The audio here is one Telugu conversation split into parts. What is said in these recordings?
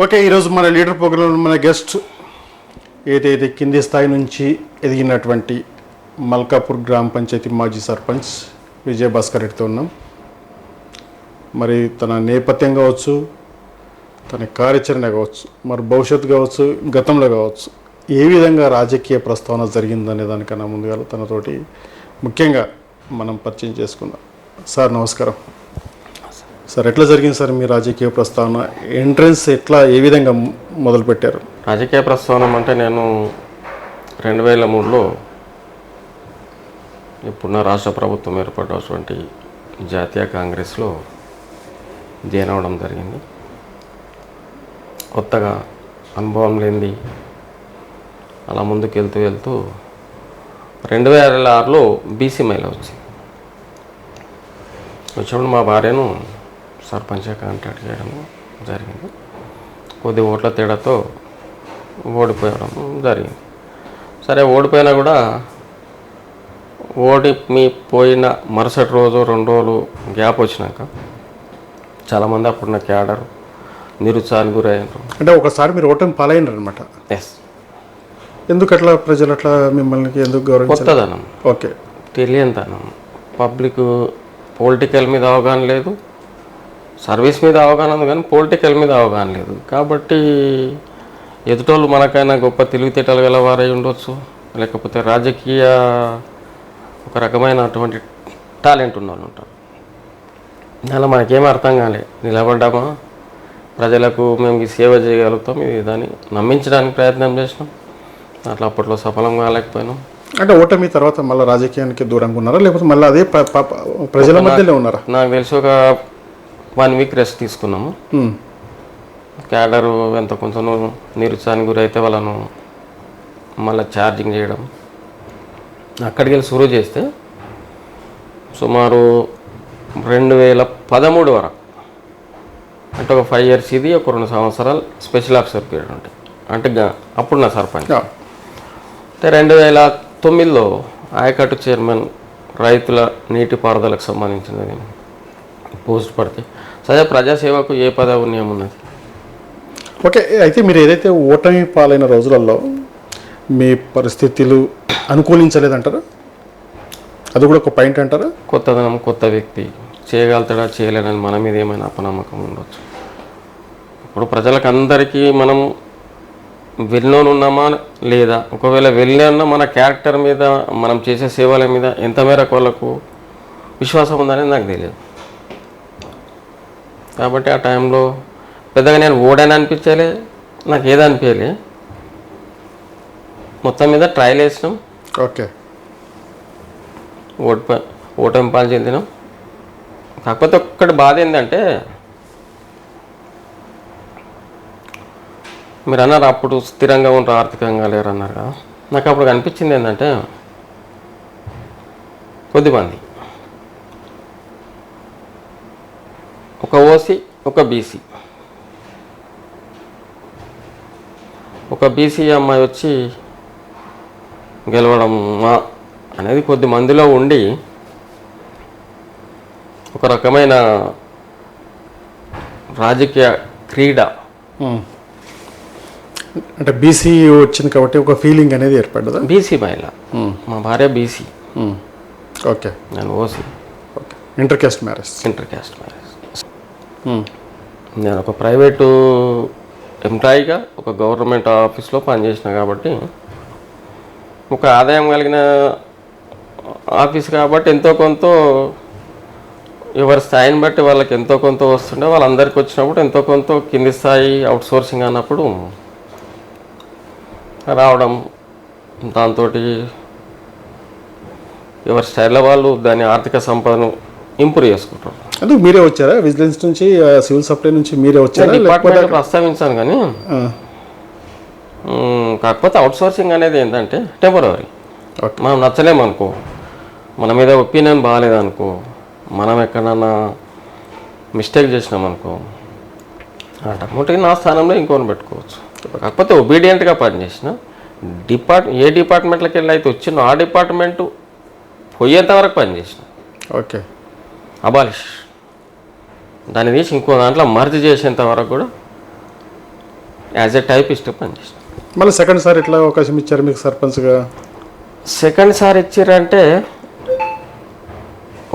ఓకే, ఈరోజు మన లీడర్ ప్రోగ్రాంలో మన గెస్ట్ ఏదైతే కింది స్థాయి నుంచి ఎదిగినటువంటి మల్కాపూర్ గ్రామ పంచాయతీ మాజీ సర్పంచ్ విజయభాస్కర్ రెడ్డితో ఉన్నాం. మరి తన నేపథ్యం కావచ్చు, తన కార్యాచరణ కావచ్చు, మరి భవిష్యత్తు కావచ్చు, గతంలో కావచ్చు, ఏ విధంగా రాజకీయ ప్రస్తావన జరిగిందనే దానికన్నా ముందుగా తనతోటి ముఖ్యంగా మనం పరిచయం చేసుకుందాం. సార్ నమస్కారం. సార్ ఎట్లా జరిగింది సార్ మీ రాజకీయ ప్రస్తావన? ఎంట్రన్స్ ఎట్లా, ఏ విధంగా మొదలుపెట్టారు? రాజకీయ ప్రస్థానం అంటే నేను 2003లో ఇప్పుడున్న రాష్ట్ర ప్రభుత్వం ఏర్పడినటువంటి జాతీయ కాంగ్రెస్లో జాయిన్ అవ్వడం జరిగింది. కొత్తగా అనుభవం లేనిది అలా ముందుకు వెళ్తూ 2006లో బీసీ మహిళ వచ్చినప్పుడు మా భార్యను సర్పంచ్గా కాంటాక్ట్ చేయడం జరిగింది. కొద్ది ఓట్ల తేడాతో ఓడిపోవడం జరిగింది. సరే, ఓడిపోయినా కూడా పోయిన మరుసటి రోజు 2 రోజులు గ్యాప్ వచ్చినాక చాలామంది అప్పుడున్న క్యాడర్ నిరుత్సాహానికి గురయ్యారు. అంటే ఒకసారి మీరు ఓటమి పాలైనారు అనమాట. ఎస్. ఎందుకు అట్లా ప్రజలు అట్లా మిమ్మల్ని ఎందుకు గౌరవించారు? కొత్తదనం, ఓకే, తెలియనితనం, పబ్లిక్ పొలిటికల్ మీద అవగాహన లేదు, సర్వీస్ మీద అవగాహన ఉంది కానీ పొలిటికల్ మీద అవగాహన లేదు. కాబట్టి ఎదుటోళ్ళు మనకైనా గొప్ప తెలివితేటలు గలవారై ఉండొచ్చు, లేకపోతే రాజకీయ ఒక రకమైనటువంటి టాలెంట్ ఉన్న వాళ్ళు ఉంటారు. అలా మనకేమీ అర్థం కాలే. నిలబడ్డామా, ప్రజలకు మేము ఈ సేవ చేయగలుగుతాం, ఇది దాన్ని నమ్మించడానికి ప్రయత్నం చేసినాం. అట్లా అప్పట్లో సఫలం కాలేకపోయినాం. అంటే ఓటమి తర్వాత మళ్ళీ రాజకీయానికి దూరంగా ఉన్నారా, లేకపోతే మళ్ళీ అదే ప్రజల మధ్యలో ఉన్నారా? నాకు తెలిసి ఒక 1 వీక్ రెస్ట్ తీసుకున్నాము. క్యాడరు ఎంత కొంచెం నిరుత్సాహానికి గురైతే వాళ్ళను మళ్ళీ ఛార్జింగ్ చేయడం, అక్కడికి వెళ్ళి సురువు చేస్తే సుమారు 2013 వరకు, అంటే ఒక 5 years ఇది, ఒక 2 సంవత్సరాలు స్పెషల్ ఆఫీసర్ పీరియడ్ ఉంటాయి. అంటే అప్పుడు నా సర్పంచ్. అంటే 2009లో ఆయకట్టు చైర్మన్ రైతుల నీటిపారుదలకు సంబంధించినది పోస్ట్ పడితే సరే, ప్రజాసేవకు ఏ పదవున్యం ఉన్నది? ఓకే, అయితే మీరు ఏదైతే ఓటమి పాలైన రోజులలో మీ పరిస్థితులు అనుకూలించలేదంటారా? అది కూడా ఒక పాయింట్ అంటారా? కొత్తదనం, కొత్త వ్యక్తి చేయగలుగుతాడా చేయలేనని మన మీద ఏమైనా అపనమ్మకం ఉండొచ్చు. ఇప్పుడు ప్రజలకు అందరికీ మనం వెళ్ళినోనున్నామా లేదా, ఒకవేళ వెళ్ళినా మన క్యారెక్టర్ మీద, మనం చేసే సేవల మీద ఎంత మేరకు వాళ్ళకు విశ్వాసం ఉందనేది నాకు తెలియదు. కాబట్టి ఆ టైంలో పెద్దగా నేను ఓడాని అనిపించలే, నాకు ఏది అనిపించలే. మొత్తం మీద ట్రయల్ వేసినాం. ఓకే, ఓటమి పాలు చెందినాం. కాకపోతే ఒక్కటి బాధ ఏంటంటే, మీరు అన్నారు అప్పుడు స్థిరంగా ఉంటారు, ఆర్థికంగా లేరు అన్నారు కదా. నాకు అప్పుడు అనిపించింది ఏంటంటే, కొద్దిమంది ఒక ఓసీ, ఒక బీసీ, ఒక బీసీ అమ్మాయి వచ్చి గెలవడం అనేది కొద్ది మందిలో ఉండి ఒక రకమైన రాజకీయ క్రీడ. అంటే బీసీ వచ్చింది కాబట్టి ఒక ఫీలింగ్ అనేది ఏర్పడ్డదా? బీసీ మహిళ, మా భార్య బీసీ, ఓకే, నేను OC. Okay, inter caste marriage. నేను ఒక ప్రైవేటు ఎంప్లాయీగా ఒక గవర్నమెంట్ ఆఫీస్లో పనిచేసిన కాబట్టి, ఒక ఆదాయం కలిగిన ఆఫీస్ కాబట్టి ఎంతో కొంత ఎవరి స్థాయిని బట్టి వాళ్ళకి ఎంతో కొంత వస్తుండే. వాళ్ళందరికీ వచ్చినప్పుడు ఎంతో కొంత కింది స్థాయి అవుట్సోర్సింగ్ అన్నప్పుడు రావడం, దాంతో ఎవరి స్టైల్లో వాళ్ళు దాని ఆర్థిక సంపదను ఇంప్రూవ్ చేసుకుంటారు. అందుకు మీరే వచ్చారా? విజిలెన్స్ నుంచి, సివిల్ సప్లై నుంచి మీరే వచ్చారా? డిపార్ట్మెంట్ ప్రస్తావించాను కానీ, కాకపోతే అవుట్సోర్సింగ్ అనేది ఏంటంటే టెంపరరీ. మనం నచ్చలేమనుకో, మన మీద ఒపీనియన్ బాగాలేదనుకో, మనం ఎక్కడన్నా మిస్టేక్ చేసినామనుకో, ఆటోమేటిక్గా నా స్థానంలో ఇంకోని పెట్టుకోవచ్చు. కాకపోతే ఒబీడియంట్గా పనిచేసిన ఏ డిపార్ట్మెంట్లోకి వెళ్ళి అయితే వచ్చినో ఆ డిపార్ట్మెంటు పోయేంత వరకు పనిచేసిన. ఓకే, అబాలిష్ దాన్ని తీసి ఇంకో దాంట్లో మర్జ్ చేసేంత వరకు కూడా యాజ్ ఎ టైపిస్ట్ పనిచేసిన. మళ్ళీ సెకండ్ సారి ఎట్లా అవకాశం ఇచ్చారు మీకు సర్పంచ్గా? సెకండ్ సారి ఇచ్చారంటే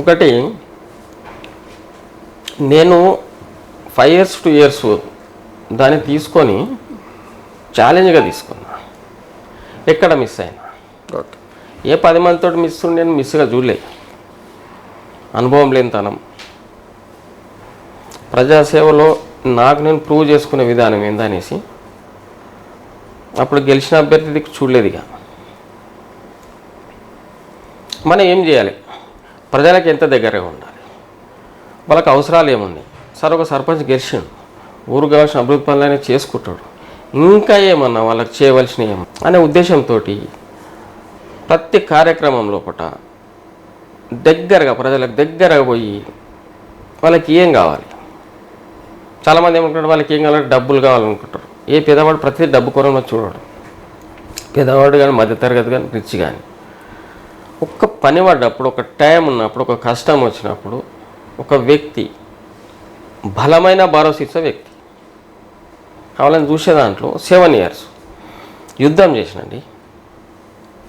ఒకటి, నేను 5 years 2 years దాన్ని తీసుకొని ఛాలెంజ్గా తీసుకున్నా. ఎక్కడ మిస్ అయినా, ఓకే. ఏ 10 మందితో మిస్ ఉండి నేను మిస్గా చూడలేదు. అనుభవం లేనితనం. ప్రజాసేవలో నాకు నేను ప్రూవ్ చేసుకునే విధానం ఏందనేసి అప్పుడు గెలిచిన అభ్యర్థి దిక్కు చూడలేదు. ఇక మనం ఏం చేయాలి, ప్రజలకు ఎంత దగ్గరగా ఉండాలి, వాళ్ళకి అవసరాలు ఏమున్నాయి. సార్ ఒక సర్పంచ్ గెలిచిండు, ఊరు కావాల్సిన అభివృద్ధి పనులనే చేసుకుంటాడు, ఇంకా ఏమన్నా వాళ్ళకి చేయవలసిన ఏమో అనే ఉద్దేశంతో ప్రతి కార్యక్రమం లోపల దగ్గరగా ప్రజలకు దగ్గరగా పోయి వాళ్ళకి ఏం కావాలి. చాలామంది ఏమనుకుంటారు, వాళ్ళకి ఏం కావాలంటే డబ్బులు కావాలనుకుంటారు. ఏ పేదవాడు ప్రతి డబ్బు కొరంలో చూడడు. పేదవాడు కానీ, మధ్యతరగతి కానీ, రిచ్ కానీ, ఒక్క పని పడ్డప్పుడు, ఒక టైం ఉన్నప్పుడు, ఒక కష్టం వచ్చినప్పుడు ఒక వ్యక్తి బలమైన భరోసా ఇచ్చే వ్యక్తి కావాలని చూసే దాంట్లో 7 years యుద్ధం చేసినండి.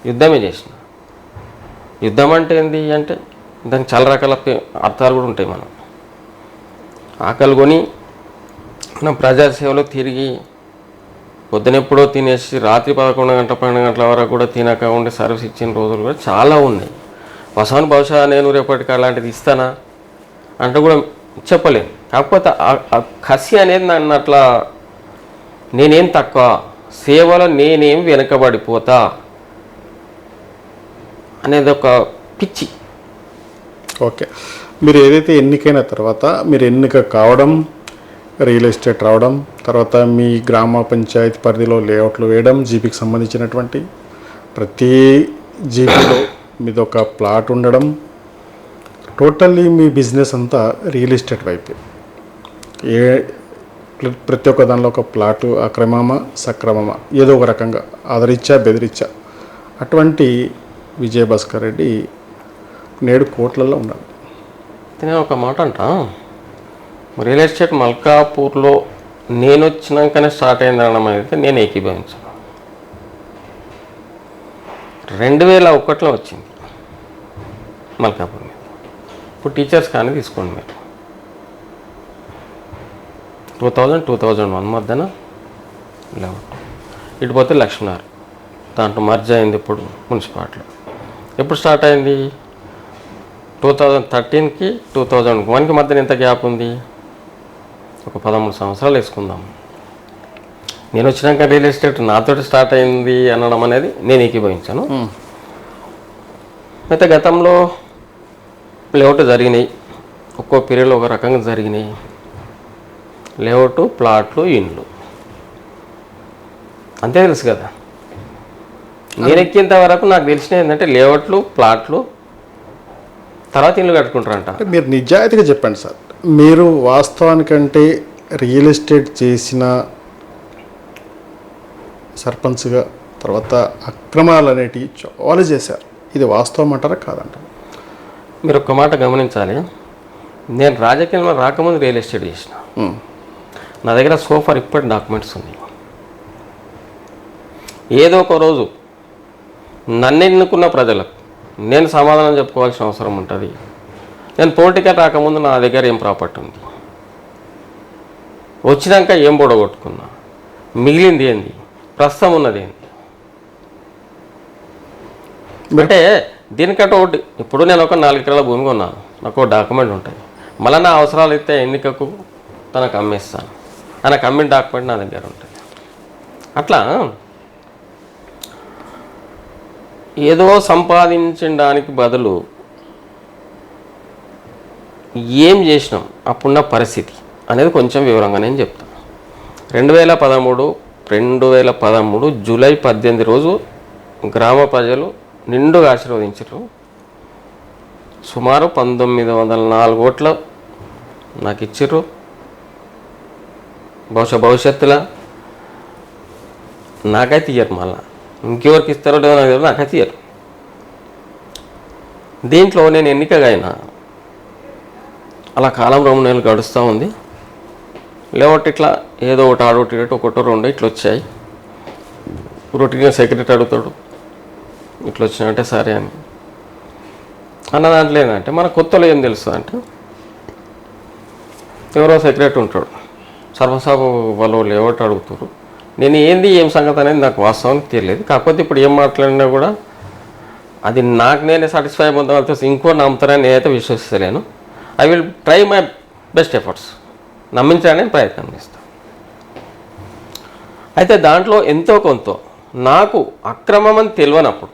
యుద్ధమే చేసిన. యుద్ధం అంటే ఏంది అంటే దానికి చాలా రకాల అర్థాలు కూడా ఉంటాయి. మనం ఆకలి కొని మనం ప్రజాసేవలో తిరిగి పొద్దునెప్పుడో తినేసి రాత్రి 11 గంటల 12 గంటల వరకు కూడా తినక ఉండి సర్వీస్ ఇచ్చిన రోజులు కూడా చాలా ఉన్నాయి. వసాను బహుశా నేను రేపటికి అలాంటిది ఇస్తానా అంటే కూడా చెప్పలేను. కాకపోతే ఆ కసి అనేది నన్ను అట్లా, నేనేం తక్కువ, సేవలో నేనేం వెనకబడిపోతా అనేది ఒక పిచ్చి. ఓకే. మీరు ఏదైతే ఎన్నికైన తర్వాత, మీరు ఎన్నిక కావడం, రియల్ ఎస్టేట్ రావడం, తర్వాత మీ గ్రామ పంచాయతీ పరిధిలో లేఅవుట్లు వేయడం, జీపీకి సంబంధించినటువంటి ప్రతి జీపీలో మీది ఒక ప్లాట్ ఉండడం, టోటల్లీ మీ బిజినెస్ అంతా రియల్ ఎస్టేట్ వైపే. ప్రతి ఒక్క దానిలో ఒక ప్లాటు అక్రమమా సక్రమమా ఏదో ఒక రకంగా ఆదరించా బెదిరించా అటువంటి విజయభాస్కర్ రెడ్డి నేడు కోట్లలో ఉన్నాడు. నేను ఒక మాట అంటా, రియల్ ఎస్టేట్ మల్కాపూర్లో నేను వచ్చినాకనే స్టార్ట్ అయిందనడం అయితే నేను ఏకీభవించాను. 2001లో వచ్చింది మల్కాపూర్ మీద. ఇప్పుడు టీచర్స్ కానీ తీసుకోండి మీరు, 2000-2001 మధ్యన లేఅవుట్. ఇటు పోతే లక్ష్మీనార్, దాంట్లో మర్జ్ అయింది ఇప్పుడు మున్సిపాలిటీలో. ఎప్పుడు స్టార్ట్ అయింది? 2013కి 2001కి మధ్యన ఎంత గ్యాప్ ఉంది? ఒక 13 సంవత్సరాలు వేసుకుందాం. నేను వచ్చినాక రియల్ ఎస్టేట్ నాతోటి స్టార్ట్ అయింది అనడం అనేది నేను ఏకీభవించాను. అయితే గతంలో లేఅవుట్ జరిగినాయి, ఒక్కో పీరియడ్లో ఒక రకంగా జరిగినాయి. లేఅవుట్, ప్లాట్లు, ఇండ్లు అంతే తెలుసు కదా. నేను ఎక్కేంత వరకు నాకు తెలిసిన ఏంటంటే లేఅవుట్లు, ప్లాట్లు, తర్వాత ఇల్లు కట్టుకుంటారంట. మీరు నిజాయితీగా చెప్పండి సార్, మీరు వాస్తవానికంటే రియల్ ఎస్టేట్ చేసిన సర్పంచ్గా తర్వాత అక్రమాలు అనేటివి చాలా చేశారు. ఇది వాస్తవం అంటారా కాదంటారా? మీరు ఒక్క మాట గమనించాలి, నేను రాజకీయంలో రాకముందు రియల్ ఎస్టేట్ చేసిన. నా దగ్గర సోఫార్ ఇప్పటి డాక్యుమెంట్స్ ఉన్నాయి. ఏదో ఒక రోజు నన్ను ఎన్నుకున్న ప్రజలకు నేను సమాధానం చెప్పుకోవాల్సిన అవసరం ఉంటుంది. నేను పొలిటికల్ రాకముందు నా దగ్గర ఏం ప్రాపర్టీ ఉంది, వచ్చినాక ఏం పొడగొట్టుకున్నా, మిగిలింది ఏంది, ప్రస్తుతం ఉన్నది ఏంది. అంటే దీనికంటే ఒకటి, ఇప్పుడు నేను ఒక 4 ఎకరాల భూమి కొన్నాను, నాకు ఒక డాక్యుమెంట్ ఉంటుంది. మళ్ళీ నా అవసరాలు అయితే ఎన్నికకు తనకు అమ్మేస్తాను, నాకు అమ్మిన డాక్యుమెంట్ నా దగ్గర ఉంటుంది. అట్లా ఏదో సంపాదించడానికి బదులు ఏం చేసినాం అప్పుడున్న పరిస్థితి అనేది కొంచెం వివరంగా నేను చెప్తాను. 2013 జూలై 18 రోజు గ్రామ ప్రజలు నిండుగా ఆశీర్వదించారు. సుమారు 1904 ఓట్ల నాకు ఇచ్చిర్రు. భవిష్యత్తులో నాకైతే ఇయ్యరు, మళ్ళా ఇంకెవరికి ఇస్తారో లేదో నాకు తెలియదు, నాకైతే ఇయ్యరు. దీంట్లో నేను ఎన్నికగా అయినా అలా కాలం 2 నెలలు గడుస్తూ ఉంది. లేఅవుట్ ఇట్లా ఏదో ఒకటి ఆడొట్టి ఒకటో రెండో ఇట్లా వచ్చాయి. రొటీన్గా సెక్రటరీ అడుగుతాడు, ఇట్లా వచ్చినాయంటే సరే అని అన్న దాంట్లో ఏంటంటే మన కొత్తలో ఏం తెలుస్తుంది అంటే ఎవరో సెక్రటరీ ఉంటాడు, సర్వసాబు వాళ్ళు లేఅవుట్ అడుగుతారు, నేను ఏంది ఏం సంగతి అనేది నాకు వాస్తవానికి తెలియదు. కాకపోతే ఇప్పుడు ఏం మాట్లాడినా కూడా అది నాకు నేనే సాటిస్ఫై పొందవలసి ఇంకో నమ్ముతానని నేనైతే విశ్వసిస్తలేను. I will try my best efforts, నమ్మించడానికి ప్రయత్నం చేస్తాను. అయితే దాంట్లో ఎంతో కొంత నాకు అక్రమం అని తెలియనప్పుడు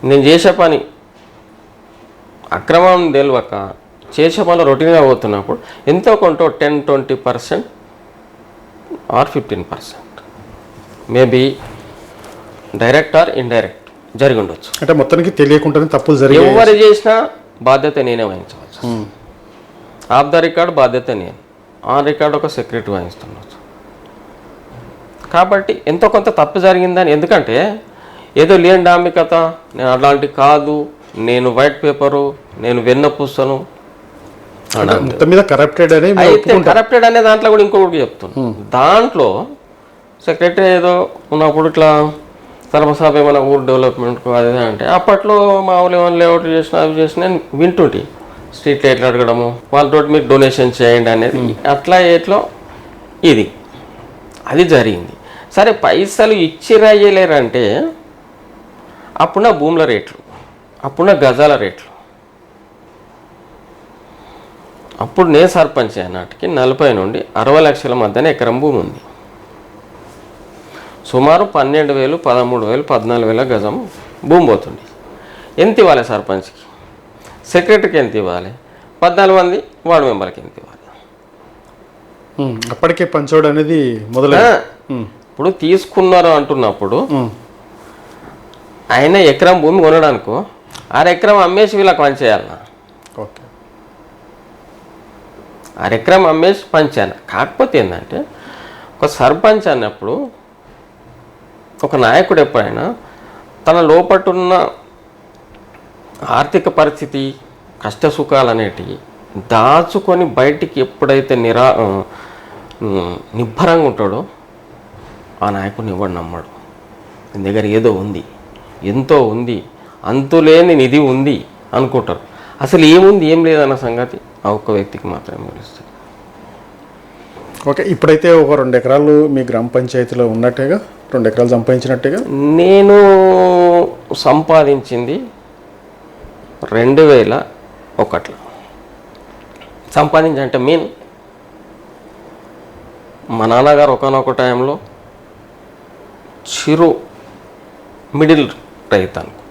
నేను చేసే పని అక్రమం తెలియక చేసే పనులు రొటీన్గా పోతున్నప్పుడు ఎంతో కొంత 10-20% or 15% maybe direct or indirect జరిగి ఉండొచ్చు. అంటే మొత్తానికి తెలియకుండానే తప్పులు జరిగి ఎవరు చేసినా బాధ్యత నేనే వహించవచ్చు. ఆఫ్ ద రికార్డ్ బాధ్యత నేను, ఆన్ రికార్డ్ ఒక సెక్రటరీ వహిస్తుండొచ్చు. కాబట్టి ఎంతో కొంత తప్పు జరిగిందని, ఎందుకంటే ఏదో లేని డాంబికత, నేను అలాంటి కాదు, నేను వైట్ పేపరు, నేను వెన్న పుస్తను మొత్తం మీద కరప్టెడ్ అని అయితే కరప్టెడ్ అనే దాంట్లో కూడా ఇంకొకటి చెప్తున్నాను. దాంట్లో సెక్రటరీ ఏదో ఉన్నప్పుడు ఇట్లా సర్వసభ ఏమైనా ఊరు డెవలప్మెంట్కు అది అంటే అప్పట్లో మామూలు ఏమైనా లేఅవుట్ చేసిన అవి చేసిన నేను వింటుంటే స్ట్రీట్ లైట్లు అడగడము, వాళ్ళతో మీరు డొనేషన్ చేయండి అనేది అట్లా ఎట్లో ఇది అది జరిగింది. సరే పైసలు ఇచ్చి రాయలేరంటే అప్పుడున్న భూముల రేట్లు, అప్పుడున్న గజాల రేట్లు, అప్పుడు నేను సర్పంచ్ అయినాటికి 40 నుండి 60 లక్షల మధ్యన ఎకరం భూమి ఉంది. సుమారు 12,000, 13,000, 14,000 గజం భూమి పోతుంది. ఎంత ఇవ్వాలి సర్పంచ్కి, సెక్రటరీకి ఎంత ఇవ్వాలి, 14 మంది వార్డు మెంబర్కి ఎంత ఇవ్వాలి? అప్పటికే పంచోడు అనేది మొదలు. ఇప్పుడు తీసుకున్నారు అంటున్నప్పుడు ఆయన ఎకరం భూమి కొనడానికో 6 ఎకరం అమ్మేసి వీళ్ళకి పంచేయాలన్నా, ఓకే 6 ఎకరం అమ్మేసి పంచాను. కాకపోతే ఏంటంటే ఒక సర్పంచ్ అన్నప్పుడు ఒక నాయకుడు ఎప్పుడైనా తన లోపటున్న ఆర్థిక పరిస్థితి, కష్ట సుఖాలు అనేటివి దాచుకొని బయటికి ఎప్పుడైతే నిబ్బరంగా ఉంటాడో ఆ నాయకుడిని ఎవడు నమ్మడు. ఆయన దగ్గర ఏదో ఉంది, ఎంతో ఉంది, అంతులేని నిధి ఉంది అనుకుంటారు. అసలు ఏముంది ఏం లేదన్న సంగతి ఆ ఒక్క వ్యక్తికి మాత్రమే తెలుస్తుంది. ఓకే, ఇప్పుడైతే ఒక 2 ఎకరాలు మీ గ్రామ పంచాయతీలో ఉన్నట్టేగా, 2 ఎకరాలు సంపాదించినట్టేగా? నేను సంపాదించింది 2001 సంపాదించంటే మీన్ మా నాన్నగారు ఒకనొక టైంలో చిరు మిడిల్ రైతు అనుకో,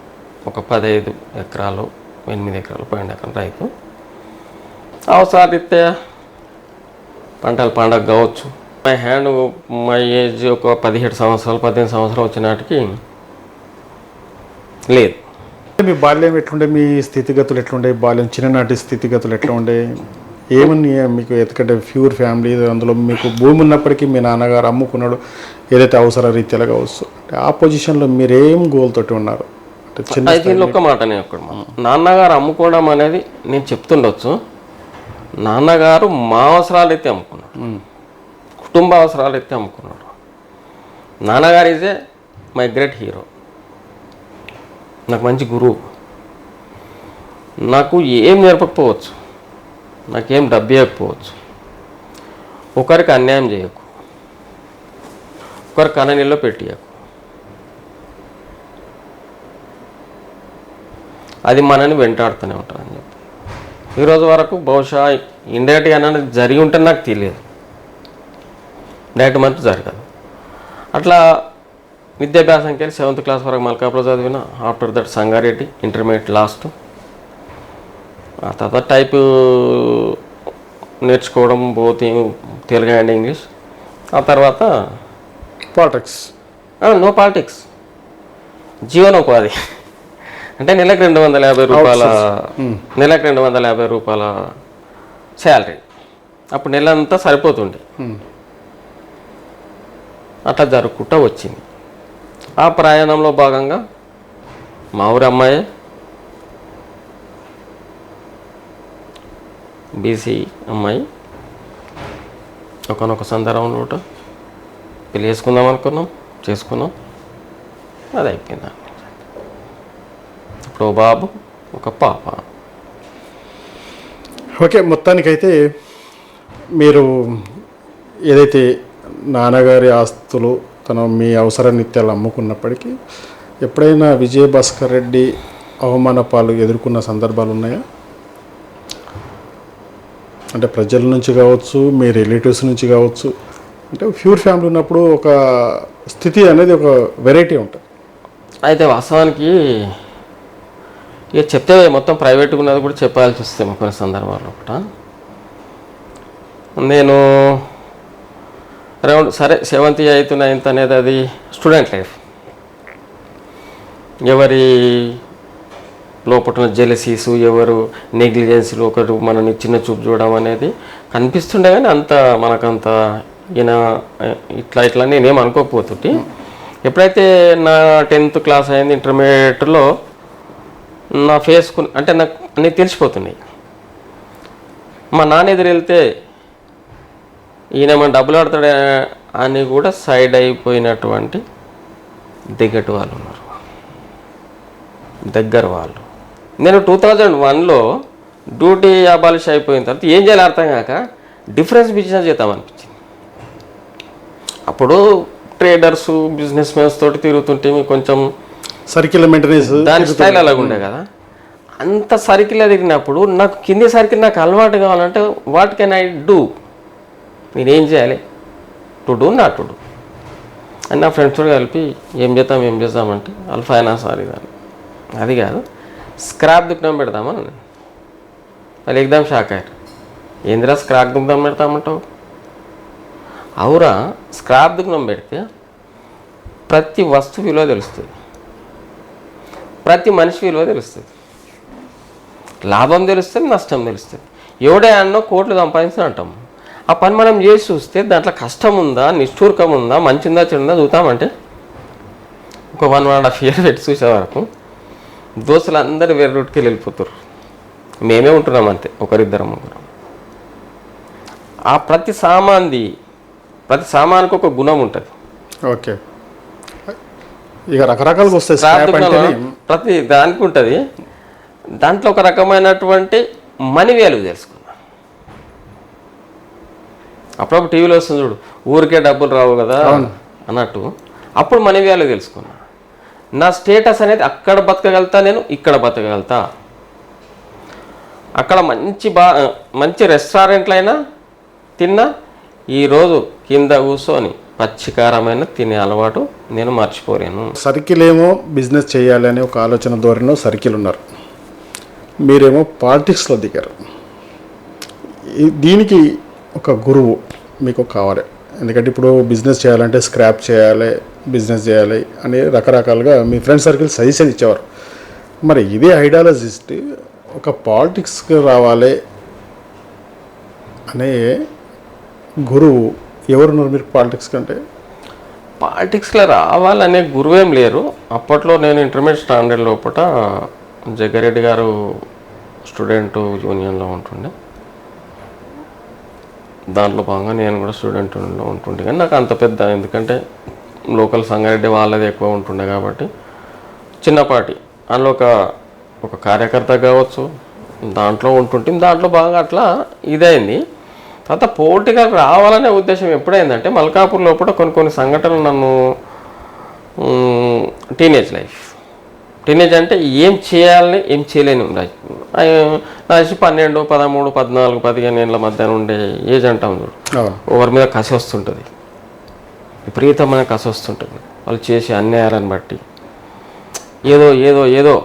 ఒక 15 ఎకరాలు 8 ఎకరాలు 12 ఎకరాలు రైతు. అవసరారీత్యా పంటలు పండగ కావచ్చు. మై హ్యాండ్ మై ఏజ్ ఒక 17 సంవత్సరాలు 18 సంవత్సరాలు వచ్చినాటికి లేదు. మీ బాల్యం ఎట్లుండే, మీ స్థితిగతులు ఎట్లుండే, బాల్యం చిన్ననాటి స్థితిగతులు ఎట్లా ఉండే, ఏమని మీకు? ఎందుకంటే ప్యూర్ ఫ్యామిలీ, అందులో మీకు భూమి ఉన్నప్పటికీ మీ నాన్నగారు అమ్ముకున్నాడు, ఏదైతే అవసర రీత్యాలు కావచ్చు. ఆ పొజిషన్లో మీరేం గోల్ తోటి ఉన్నారు? అయితే ఒక్క మాట నేను ఒక్కడ నాన్నగారు అమ్ముకోవడం అనేది నేను చెప్తుండొచ్చు. నాన్నగారు మా అవసరాలు అయితే అమ్ముకున్నాడు, కుటుంబ అవసరాలు అయితే అమ్ముకున్నాడు. నాన్నగారు is a my great hero, నాకు మంచి గురువు. నాకు ఏం నేర్పకపోవచ్చు, నాకేం డబ్బు ఇవ్వకపోవచ్చు, ఒకరికి అన్యాయం చేయకు, ఒకరికి కన్ననీళ్ళలో పెట్టియకు. అది మనని వెంటాడుతూనే ఉంటుందని చెప్పి ఈరోజు వరకు బహుశా ఇండైరెక్ట్గా అనేది జరిగి ఉంటే నాకు తెలియదు, డైరెక్ట్ మంత్ జరగదు. అట్లా విద్యాభ్యాసంకి వెళ్ళి 7th క్లాస్ వరకు మల్కాపులో చదివిన. After that Sangareddy intermediate last. ఆ తర్వాత టైపు నేర్చుకోవడం బోత్ తెలుగు అండ్ ఇంగ్లీష్. ఆ తర్వాత పాలిటిక్స్. నో పాలిటిక్స్, జీవనోపాధి. అంటే నెలకు 250 రూపాయల, నెలకు 250 రూపాయల శాలరీ. అప్పుడు నెల అంతా సరిపోతుండే. అట్లా జరుపుకుంటూ వచ్చింది. ఆ ప్రయాణంలో భాగంగా మా ఊరి అమ్మాయి బీసీ అమ్మాయి. ఒకనొక సందర్భంలో పెళ్ళి చేసుకుందాం అనుకున్నాం, చేసుకున్నాం, అది అయిపోయింది. ఇప్పుడు బాబు, ఒక పాప. ఓకే, మొత్తానికైతే మీరు ఏదైతే నాన్నగారి ఆస్తులు తను మీ అవసర నిత్యాలు అమ్ముకున్నప్పటికీ ఎప్పుడైనా విజయభాస్కర్ రెడ్డి అవమాన పాలు ఎదుర్కొన్న సందర్భాలు ఉన్నాయా? అంటే ప్రజల నుంచి కావచ్చు, మీ రిలేటివ్స్ నుంచి కావచ్చు. అంటే ప్యూర్ ఫ్యామిలీ ఉన్నప్పుడు ఒక స్థితి అనేది ఒక వెరైటీ ఉంటుంది. అయితే వాస్తవానికి ఇక చెప్తే మొత్తం ప్రైవేట్గా ఉన్నది కూడా చెప్పాల్సి వస్తుంది కొన్ని సందర్భాల్లో కూడా. నేను అరౌండ్ సరే 7th 8th 9th అనేది అది స్టూడెంట్ లైఫ్. ఎవరి లోపల జెలసీస్, ఎవరు నెగ్లిజెన్సీలు, ఒకరు మనని చిన్న చూపు చూడడం అనేది కనిపిస్తుండే, కానీ అంత మనకంత ఈయన ఇట్లా నేనేం అనుకోకపోతుంటే, ఎప్పుడైతే నా 10th క్లాస్ అయింది, ఇంటర్మీడియట్లో నా ఫేస్ అంటే నాకు అన్నీ తెలిసిపోతున్నాయి. మా నాన్న ఎదురు వెళ్తే ఈయన మన డబ్బులు ఆడతాడే అని కూడా సైడ్ అయిపోయినటువంటి దిగ్గటి వాళ్ళు ఉన్నారు, దగ్గర వాళ్ళు. నేను 2001లో డ్యూటీ అబాలిష్ అయిపోయిన తర్వాత ఏం చేయాలి అర్థం కాక డిఫరెన్స్ బిజినెస్ చేద్దామనిపించింది. అప్పుడు ట్రేడర్స్, బిజినెస్ మ్యాన్స్ తోటి తిరుగుతుంటే కొంచెం సర్కిల్ మెయింటెనెన్స్ దాని స్టైల్ అలాగ ఉండే కదా. అంత సర్కిల్ ఎదిగినప్పుడు నాకు కింది సర్కిల్ నాకు అలవాటు కావాలంటే వాట్ కెన్ ఐ డూ, నేనేం చేయాలి, to do not to do అని నా ఫ్రెండ్స్ తోటి కలిపి ఏం చేద్దామంటే వాళ్ళు ఫైనాన్స్ దాన్ని అది కాదు, స్క్రాప్ దుకాణం పెడతామని. వాళ్ళు ఎగ్దాం షాక్ అయ్యారు. ఏందిరా స్క్రాప్ దుకాణం పెడతామంటావు? అవురా, స్క్రాప్ దుకాణం పెడితే ప్రతి వస్తువు విలువ తెలుస్తుంది, ప్రతి మనిషి విలువ తెలుస్తుంది, లాభం తెలుస్తుంది, నష్టం తెలుస్తుంది. ఎవడే అన్నో కోట్లు సంపాదించి అంటాం. ఆ పని మనం చేసి చూస్తే దాంట్లో కష్టం ఉందా, నిష్ఠూర్కం ఉందా, మంచి ఉందా, చెడుందా చూద్దామంటే ఒక 1.5 year పెట్టి చూసే వరకు దోస్తులు అందరూ వేరే రూట్కి వెళ్ళిపోతారు. మేమే ఉంటున్నాం అంతే, ఒకరిద్దరం ముగ్గురం. ఆ ప్రతి సామానికి ఒక గుణం ఉంటుంది. ఓకే, ఇక రకరకాలుగా వస్తాయి, ప్రతి దానికి ఉంటుంది. దాంట్లో ఒక రకమైనటువంటి మనీ వాల్యూ తెలుసుకున్నా. అప్పుడప్పుడు టీవీలో వస్తుంది చూడు, ఊరికే డబ్బులు రావు కదా అన్నట్టు, అప్పుడు మనీ వాల్యూ తెలుసుకున్నా. నా స్టేటస్ అనేది అక్కడ బతకగలుగుతా, నేను ఇక్కడ బతకగలుగుతా. అక్కడ మంచి రెస్టారెంట్లు అయినా తిన్నా, ఈరోజు కింద కూర్చొని పచ్చికారమైన తినే అలవాటు నేను మర్చిపోలేను. సర్కిల్ ఏమో బిజినెస్ చేయాలి అనే ఒక ఆలోచన ధోరణిలో సర్కిల్ ఉన్నారు, మీరేమో పాలిటిక్స్లో దిగారు. దీనికి ఒక గురువు మీకు కావాలి. ఎందుకంటే ఇప్పుడు బిజినెస్ చేయాలంటే స్క్రాప్ చేయాలి, బిజినెస్ చేయాలి అని రకరకాలుగా మీ ఫ్రెండ్ సర్కిల్ సజెషన్ ఇచ్చేవారు. మరి ఇదే ఐడియాలజిస్ట్ ఒక పాలిటిక్స్కి రావాలి అనే గురువు ఎవరున్నారు మీరు పాలిటిక్స్ కంటే? పాలిటిక్స్లో రావాలనే గురువేం లేరు. అప్పట్లో నేను ఇంటర్మీడియట్ స్టాండర్డ్ లోపల జగ్గారెడ్డి గారు స్టూడెంట్ యూనియన్లో ఉంటుండే, దాంట్లో భాగంగా నేను కూడా స్టూడెంట్ ఉంటుండే. కానీ నాకు అంత పెద్ద, ఎందుకంటే లోకల్ సంగారెడ్డి వాళ్ళది ఎక్కువ ఉంటుండే కాబట్టి చిన్నపాటి అందులో ఒక కార్యకర్త కావచ్చు దాంట్లో ఉంటుంటే దాంట్లో బాగా అట్లా ఇదైంది. తర్వాత పోటీగా రావాలనే ఉద్దేశం ఎప్పుడైందంటే మల్కాపూర్ లోపల కొన్ని సంఘటనలు నన్ను టీనేజ్ అంటే ఏం చేయాలని ఏం చేయలేని నా 12, 13, 14, 15 ఏళ్ళ మధ్యాహ్నం ఉండే ఏజ్ అంటాం చూడు. ఎవరి మీద కసి వస్తుంటుంది, విపరీతమైన కసి వస్తుంటుంది వాళ్ళు చేసే అన్యాయాలను బట్టి. ఏదో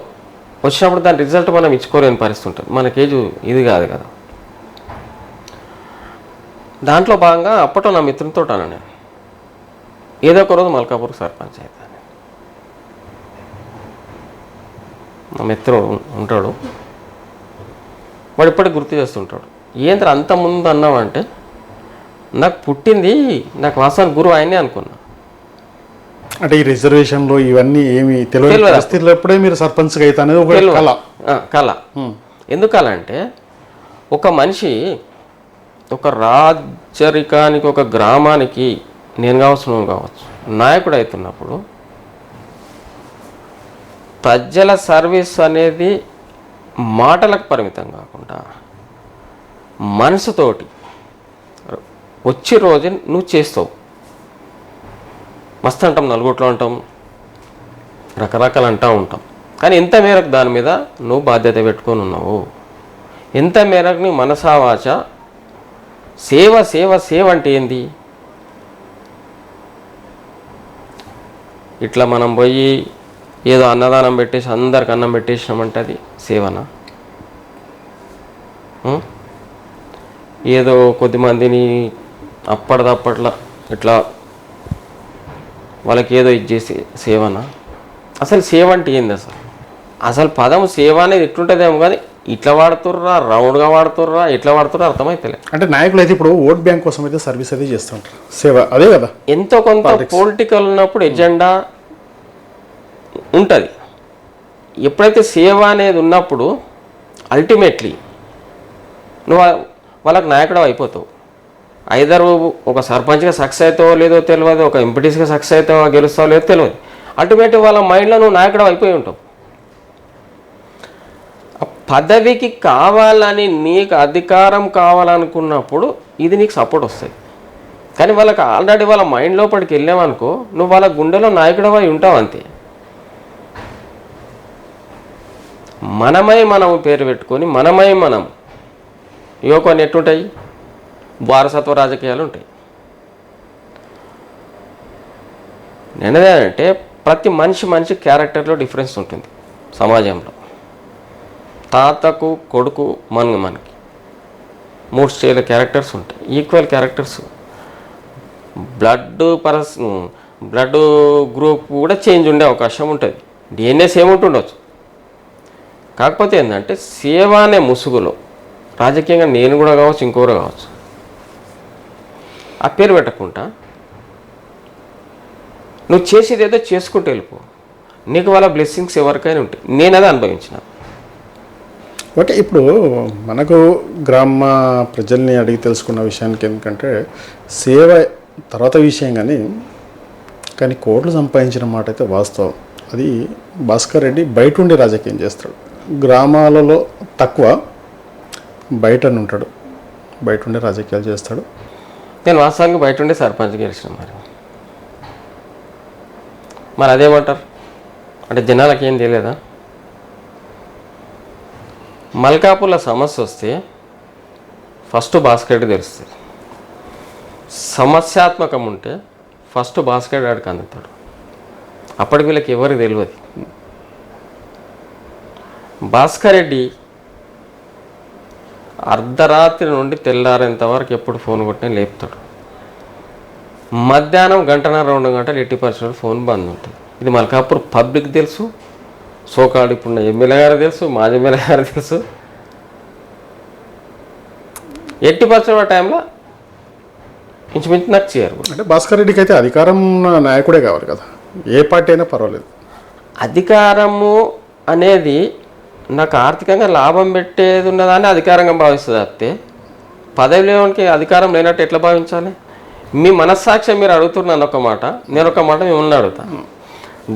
వచ్చినప్పుడు దాని రిజల్ట్ మనం ఇచ్చుకోలేని పరిస్థితి ఉంటుంది. మనకేజ్ ఇది కాదు కదా. దాంట్లో భాగంగా అప్పట్లో నా మిత్రునితో అన్నా నేను ఏదో ఒక రోజు మల్కాపూర్ సర్పంచ్ అవుతాను. నా మిత్రుడు ఉంటాడు, వాడు ఇప్పటికి గుర్తు చేస్తుంటాడు, ఏంద్ర అంత ముందు అన్నావంటే నాకు పుట్టింది నాకు వాస్తవానికి గురువు ఆయనే అనుకున్నా. అంటే ఈ రిజర్వేషన్లో ఇవన్నీ ఏమి తెలియదు పరిస్థితుల్లో ఎప్పుడే మీరు సర్పంచ్గా అయితే అనేది ఒక కళ. ఎందుకు కళ అంటే ఒక మనిషి ఒక రాజరికానికి ఒక గ్రామానికి నేను కావచ్చు నువ్వు కావచ్చు నాయకుడు అవుతున్నప్పుడు ప్రజల సర్వీస్ అనేది మాటలకు పరిమితం కాకుండా మనసుతోటి వచ్చే రోజు నువ్వు చేస్తావు. మస్తు అంటాం, నలుగుట్లో అంటాం, రకరకాలు అంటూ ఉంటాం. కానీ ఎంత మేరకు దాని మీద నువ్వు బాధ్యత పెట్టుకొని ఉన్నావు, ఎంత మేరకు నీ మనసావాచ సేవ సేవ సేవ అంటే ఏంది? ఇట్లా మనం పోయి ఏదో అన్నదానం పెట్టేసి అందరికి అన్నం పెట్టేసినామంటే అది సేవనా? ఏదో కొద్దిమందిని అప్పటిదప్పట్లా ఇట్లా వాళ్ళకి ఏదో ఇచ్చేసి సేవనా? అసలు సేవ అంటే ఏంది? అసలు పదం సేవ అనేది ఎట్లుంటుందేమో కానీ ఇట్లా వాడుతుర్రా, రౌండ్గా వాడుతుర్రా, ఎట్లా వాడుతుర్రా అర్థమైతలే. అంటే నాయకులు అయితే ఇప్పుడు ఓట్ బ్యాంక్ కోసం అయితే సర్వీస్ అయితే చేస్తుంటారు, సేవ అదే కదా. ఎంతో కొంత పొలిటికల్ ఉన్నప్పుడు ఎజెండా ఉంటుంది. ఎప్పుడైతే సేవ అనేది ఉన్నప్పుడు అల్టిమేట్లీ నువ్వు వాళ్ళకి నాయకుడు అయిపోతావు. ఐదర్ ఒక సర్పంచ్గా సక్సెస్ అవుతావో లేదో తెలియదు, ఒక ఎంపీటీస్గా సక్సెస్ అవుతావో గెలుస్తావో లేదో తెలియదు. అల్టిమేట్లీ వాళ్ళ మైండ్లో నువ్వు నాయకుడు అయిపోయి ఉంటావు. పదవికి కావాలని నీకు అధికారం కావాలనుకున్నప్పుడు ఇది నీకు సపోర్ట్ వస్తుంది. కానీ వాళ్ళకి ఆల్రెడీ వాళ్ళ మైండ్ లోపలికి వెళ్ళామనుకో, నువ్వు వాళ్ళ గుండెలో నాయకుడవై ఉంటావు అంతే. మనమై మనం పేరు పెట్టుకొని మనం కొన్ని ఎట్టుంటాయి, వారసత్వ రాజకీయాలు ఉంటాయి. నేనదేనంటే ప్రతి మనిషి క్యారెక్టర్లో డిఫరెన్స్ ఉంటుంది సమాజంలో. తాతకు కొడుకు మనకి 3 స్టేజ్ల క్యారెక్టర్స్ ఉంటాయి, ఈక్వల్ క్యారెక్టర్స్. బ్లడ్ గ్రూప్ కూడా చేంజ్ ఉండే అవకాశం ఉంటుంది, డిఎన్ఏ సేమ్ ఉంటుండొచ్చు. కాకపోతే ఏంటంటే సేవ అనే ముసుగులో రాజకీయంగా నేను కూడా కావచ్చు, ఇంకోరు కావచ్చు, ఆ పేరు పెట్టకుండా నువ్వు చేసేది ఏదో చేసుకుంటూ వెళ్ళిపో. నీకు వాళ్ళ బ్లెస్సింగ్స్ ఎవరికైనా ఉంటాయి. నేను అదే అనుభవించిన. ఓకే, ఇప్పుడు మనకు గ్రామ ప్రజల్ని అడిగి తెలుసుకున్న విషయానికి ఎందుకంటే సేవ తర్వాత విషయం కానీ కోట్లు సంపాదించిన మాట అయితే వాస్తవం. అది భాస్కర్ రెడ్డి బయట ఉండి రాజకీయం చేస్తాడు, గ్రామాలలో తక్కువ, బయట ఉంటాడు, బయట ఉండి రాజకీయాలు చేస్తాడు. నేను వాస్తవానికి బయట ఉండి సర్పంచ్ గెలిచిన. మరి అదేమంటారు అంటే జనాలకి ఏం తెలియదా? మల్కాపూర్లో సమస్య వస్తే ఫస్ట్ భాస్కర్ రెడ్డి తెలుస్తుంది. సమస్యాత్మకం ఉంటే ఫస్ట్ భాస్కర్ రెడ్డి ఆడికి అందుతాడు. అప్పటికి వీళ్ళకి ఎవరికి తెలియదు. భాస్కర్ రెడ్డి అర్ధరాత్రి నుండి తెల్లారేంత వరకు ఎప్పుడు ఫోన్ కొట్టినా లేపుతాడు. మధ్యాహ్నం 1.5-2 గంటలు 80% ఫోన్ బంద్ ఉంటుంది. ఇది మల్కాపూర్ పబ్లిక్ తెలుసు, సోకాడు ఇప్పుడు ఎమ్మెల్యే గారు తెలుసు, మాజీ ఎమ్మెల్యే గారు తెలుసు. 80% టైంలో ఇంచుమించు నాకు చేయరు. అంటే భాస్కర్ రెడ్డికి అయితే అధికారం నాయకుడే కావాలి కదా, ఏ పార్టీ అయినా పర్వాలేదు. అధికారము అనేది నాకు ఆర్థికంగా లాభం పెట్టేది ఉన్నదాన్ని అధికారంగా భావిస్తుంది. అయితే పదవి లేనికి అధికారం లేనట్టు ఎట్లా భావించాలి? మీ మనస్సాక్షి మీరు అడుగుతున్నాను ఒక మాట, నేను ఒక మాట మిమ్మల్ని అడుగుతాను.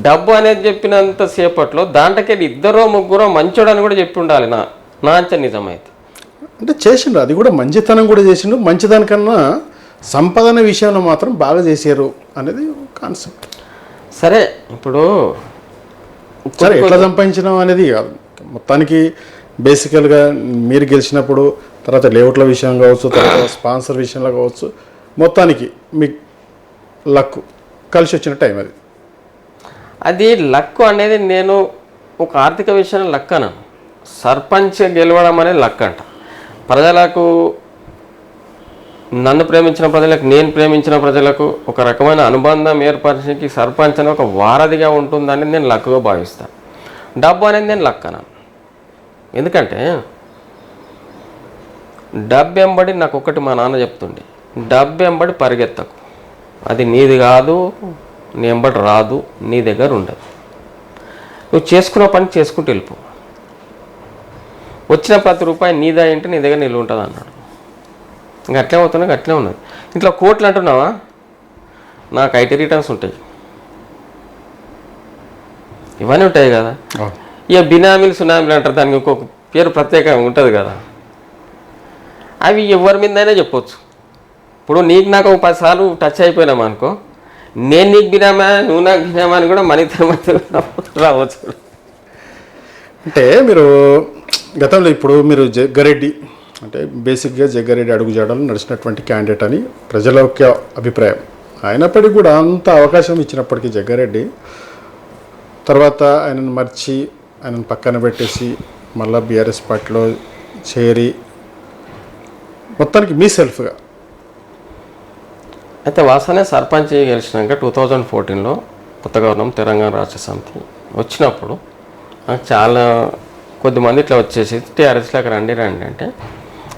డబ్బు అనేది చెప్పినంత సేపట్లో దాంట్లోకి 2-3 మంచోడని కూడా చెప్పి ఉండాలి. నా అంచనా నిజమైతే అంటే చేసిండు, అది కూడా మంచితనం కూడా చేసిండు. మంచిదానికన్నా సంపాదన విషయంలో మాత్రం బాగా చేశారు అనేది కాన్సెప్ట్. సరే, ఇప్పుడు సరే ఎట్లా సంపాదించడం అనేది కాదు, మొత్తానికి బేసికల్గా మీరు గెలిచినప్పుడు తర్వాత లేఅవుట్ల విషయం కావచ్చు, తర్వాత స్పాన్సర్ విషయంలో కావచ్చు, మొత్తానికి మీకు లక్ కలిసి వచ్చిన టైం అది లక్ అనేది నేను ఒక ఆర్థిక విషయంలో లక్ అన్నాను. సర్పంచ్ గెలవడం అనేది లక్ అంట. ప్రజలకు, నన్ను ప్రేమించిన ప్రజలకు, నేను ప్రేమించిన ప్రజలకు ఒక రకమైన అనుబంధం ఏర్పరిచేకి సర్పంచ్ అని ఒక వారధిగా ఉంటుందని నేను లక్గా భావిస్తాను. డబ్బు అనేది నేను లక్ అన్నాను. ఎందుకంటే డబ్బు వెంబడి నాకు ఒకటి మా నాన్న చెప్తుండే, డబ్బు వెంబడి పరిగెత్తకు, అది నీది కాదు, నీ వెంబడి రాదు, నీ దగ్గర ఉండదు. నువ్వు చేసుకున్న పని చేసుకుంటూ వెళ్ళిపో. వచ్చిన ప్రతి రూపాయి నీదా అంటే నీ దగ్గర నిల్వ ఉంటుంది అన్నాడు. ఇంకా అట్లే అవుతున్నా అట్లే ఉన్నది. ఇంట్లో కోట్లు అంటున్నావా, నాకు ఐటీ రిటర్న్స్ ఉంటాయి, ఇవన్నీ ఉంటాయి కదా. ఇక బినామీలు సునామీలు అంటారు, దానికి ఇంకొక పేరు ప్రత్యేకంగా ఉంటుంది కదా. అవి ఎవరి మీదైనా చెప్పొచ్చు. ఇప్పుడు నీకు నాకు 10 సార్లు టచ్ అయిపోయినాం అనుకో, నేను నీకు బినామా నువ్వు నాకు బినామా అని కూడా మన ఇద్దరి మధ్య రావచ్చు. అంటే మీరు గతంలో ఇప్పుడు మీరు జగ్గారెడ్డి అంటే బేసిక్గా జగ్గారెడ్డి అడుగుజాడలు నడిచినటువంటి క్యాండిడేట్ అని ప్రజల యొక్క అభిప్రాయం. అయినప్పటికీ కూడా అంత అవకాశం ఇచ్చినప్పటికీ జగ్గారెడ్డి తర్వాత ఆయనను మర్చి ఆయనను పక్కన పెట్టేసి మళ్ళీ బీఆర్ఎస్ పార్టీలో చేరి మొత్తానికి మీ సెల్ఫ్గా అయితే వాసనే సర్పంచ్ గెలిచినాక 2014లో కొత్త గవర్నమెంట్ తెలంగాణ రాష్ట్ర సమితి వచ్చినప్పుడు నాకు చాలా కొద్దిమంది ఇట్లా వచ్చేసి టీఆర్ఎస్లోకి రండి అంటే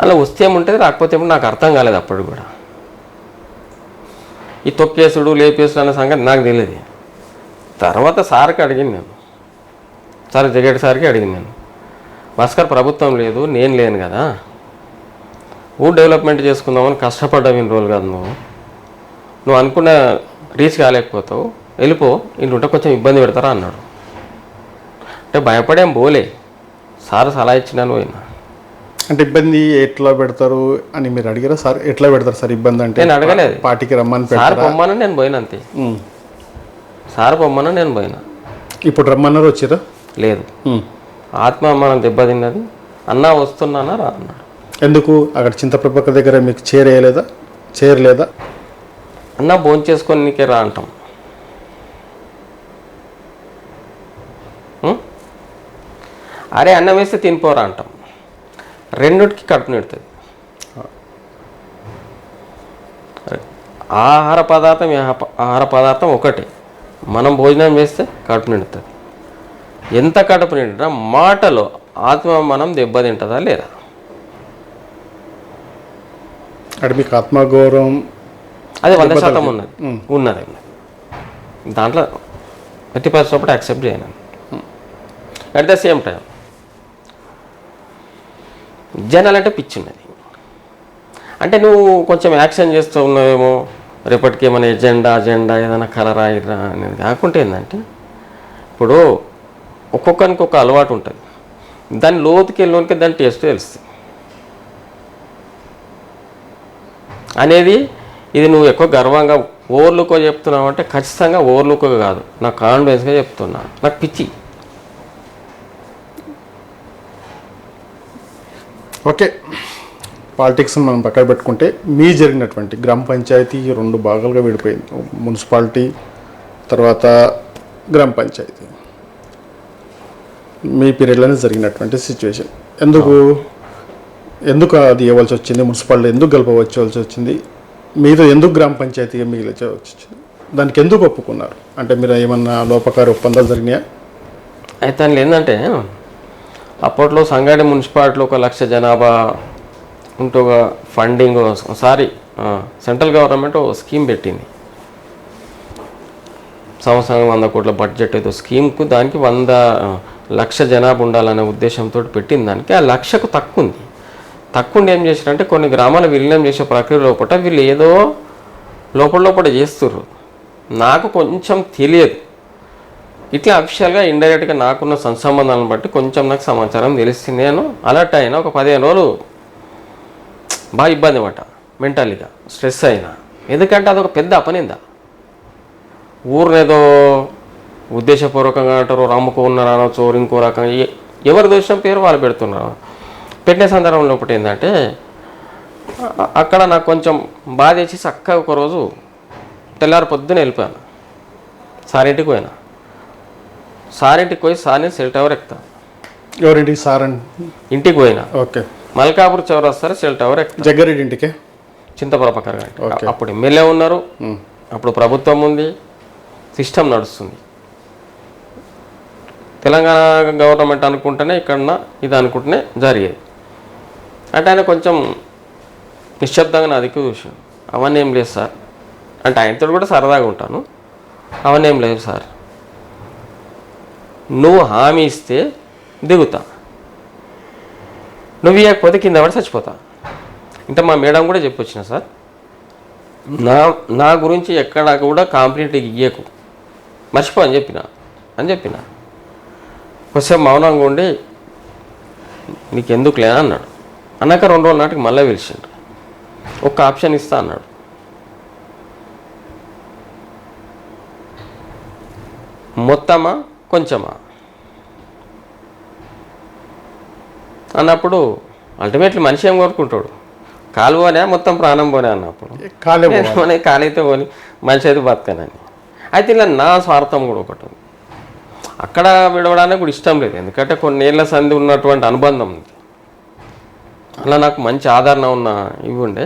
అలా వస్తే ఏముంటుంది రాకపోతే ఏమో నాకు అర్థం కాలేదు. అప్పుడు కూడా ఈ తొక్కేసుడు లేపేసుడు అనే సంగతి నాకు తెలియదు. తర్వాత సార్కి అడిగింది నేను, సార్ జగేట్ సార్కి అడిగింది నేను, భాస్కర్ ప్రభుత్వం లేదు నేను లేను కదా, ఊరు డెవలప్మెంట్ చేసుకుందామని కష్టపడ్డావు ఇన్ని రోజులు కాదు, నువ్వు అనుకున్న రీచ్ కాలేకపోతావు, వెళ్ళిపో, ఇంటుంటే కొంచెం ఇబ్బంది పెడతారా అన్నాడు. అంటే భయపడేం పోలే, సార్ సలహా ఇచ్చినాను పోయినా. అంటే ఇబ్బంది ఎట్లా పెడతారు అని మీరు అడిగారా? సార్ ఎట్లా పెడతారు సార్ ఇబ్బంది అంటే? నేను అడగలేదు, పార్టీకి రమ్మని సార్ పొమ్మని నేను పోయినా అంతే. సార్ పొమ్మని నేను పోయినా. ఇప్పుడు రమ్మన్నారు వచ్చిరా? లేదు, ఆత్మ మనం దెబ్బతిన్నది, అన్నా వస్తున్నానా రా అన్నాడు. ఎందుకు అక్కడ చింతప్రభక దగ్గర మీకు చేరలేదా? అన్న భోజనం చేసుకొని నీకే రా అంటాం. అరే అన్నం వేస్తే తినిపోరా అంటాం. రెండుకి కడుపు నిడుతుంది. ఆహార పదార్థం ఒకటే, మనం భోజనం వేస్తే కడుపు నిండుతుంది. ఎంత కడుపు నిండినా మాటలో ఆత్మ మనం దెబ్బతింటుందా లేదా? అంటే మీకు ఆత్మగౌరవం అది 100% ఉన్నది. దాంట్లో 50% యాక్సెప్ట్ చేయను. అట్ ద సేమ్ టైం జనాలంటే పిచ్చి ఉన్నది. అంటే నువ్వు కొంచెం యాక్షన్ చేస్తూ ఉన్నావేమో, రేపటికి ఏమైనా ఎజెండా ఏదైనా కలరా ఇరా అనేది కాకుంటే ఏంటంటే, ఇప్పుడు ఒక్కొక్కరికి ఒక అలవాటు ఉంటుంది, దాని లోతుకి వెళ్ళడానికి దాని టేస్ట్ తెలుస్తుంది అనేది. ఇది నువ్వు ఎక్కువ గర్వంగా ఓవర్లుకో చెప్తున్నావు అంటే ఖచ్చితంగా ఓవర్లుకో కాదు, నాకు కాన్ఫిడెన్స్గా చెప్తున్నా, నాకు పిచ్చి. ఓకే, పాలిటిక్స్ మనం పక్కన పెట్టుకుంటే మీ జరిగినటువంటి గ్రామ పంచాయతీ 2 భాగాలుగా విడిపోయింది, మున్సిపాలిటీ తర్వాత గ్రామ పంచాయతీ. మీ పీరియడ్లోనే జరిగినటువంటి సిచ్యువేషన్ ఎందుకు అది ఇవ్వాల్సి వచ్చింది? మున్సిపాలిటీ ఎందుకు గెలపవలసి వచ్చింది? మీరు ఎందుకు గ్రామ పంచాయతీగా మిగిలించి వచ్చింది? దానికి ఎందుకు ఒప్పుకున్నారు? అంటే మీరు ఏమన్నా లోపకారి ఒప్పందాలు జరిగినాయా? అయితే అందులో ఏంటంటే, అప్పట్లో సంగారెడ్డి మున్సిపాలిటీలో 1,00,000 జనాభా ఉంటూ ఫండింగ్ ఒకసారి సెంట్రల్ గవర్నమెంట్ స్కీమ్ పెట్టింది, సంవత్సరం 100 కోట్ల బడ్జెట్ ఏదో స్కీమ్కు, దానికి 100,00,000 జనాభా ఉండాలనే ఉద్దేశంతో పెట్టిన దానికి ఆ 1,00,000కు తక్కువ ఏం చేశారంటే, కొన్ని గ్రామాలు విలీనం చేసే ప్రక్రియ లోపల వీళ్ళు ఏదో లోపల చేస్తుర్రు. నాకు కొంచెం తెలియదు, ఇట్లా అఫిషియల్గా ఇండైరెక్ట్గా నాకున్న సంబంధాలను బట్టి కొంచెం నాకు సమాచారం తెలిసింది. నేను అలర్ట్ అయినా ఒక 15 రోజులు బాగా ఇబ్బంది పడ్డ, మెంటల్గా స్ట్రెస్ అయినా. ఎందుకంటే అదొక పెద్ద అపనింద. ఊరినేదో ఉద్దేశపూర్వకంగా అంటారు, రమ్ముకున్నారు అనొచ్చు, ఇంకో రకంగా ఎవరి దోషం పేరు వాళ్ళు పెడుతున్నారు. పెట్టిన సందర్భంలో ఒకటి ఏంటంటే, అక్కడ నాకు కొంచెం బాధ వేసి చక్కగా ఒకరోజు తెల్లారి పొద్దున వెళ్ళిపోయాను, సారింటికి పోయినా. సారింటికి పోయి సార్ని సెల్ టవర్ ఎక్కుతాను. ఎవరింటికి? సార్ ఇంటికి పోయినా. ఓకే. మల్కాపూర్ చౌరస్తారా సెల్ టవర్ ఎక్కుతాను. జగ్గారెడ్డి ఇంటికే? చింతప్రభాకర్ గారు అప్పుడు ఎమ్మెల్యే ఉన్నారు, అప్పుడు ప్రభుత్వం ఉంది, సిస్టమ్ నడుస్తుంది. తెలంగాణ గవర్నమెంట్ అనుకుంటేనే ఇక్కడ ఇది అనుకుంటేనే జరిగేది. అంటే ఆయన కొంచెం నిశ్శబ్దంగా నా దిక్కు చూసాను. అవన్నీ ఏం లేదు సార్ అంటే, ఆయనతో కూడా సరదాగా ఉంటాను. అవన్నీ ఏం లేదు సార్, నువ్వు హామీ ఇస్తే దిగుతా, నువ్వు ఇవ్వకపోతే కింద పడి చచ్చిపోతా. అంటే మా మేడం కూడా చెప్పొచ్చిన సార్, నా గురించి ఎక్కడ కూడా కంప్లైంట్ ఇయ్యకు, మర్చిపో అని చెప్పిన. కొంచెం మౌనంగా ఉండి నీకెందుకులే అన్నాడు. అన్నాక 2 రోజుల నాటికి మళ్ళీ పిలిచిండు. ఒక ఆప్షన్ ఇస్తా అన్నాడు. మొత్తమా కొంచెమా అన్నప్పుడు అల్టిమేట్లీ మనిషి ఏం కోరుకుంటాడు, కాలు పోనే మొత్తం ప్రాణం పోనే అన్నప్పుడు కాలైతే పోని మనిషి అయితే బతకనని. అయితే ఇలా నా స్వార్థం కూడా ఒకటి ఉంది. అక్కడ విడవడానికి కూడా ఇష్టం లేదు, ఎందుకంటే కొన్నేళ్ల సంధి ఉన్నటువంటి అనుబంధం ఉంది. అలా నాకు మంచి ఆదరణ ఉన్న ఇవి ఉండే,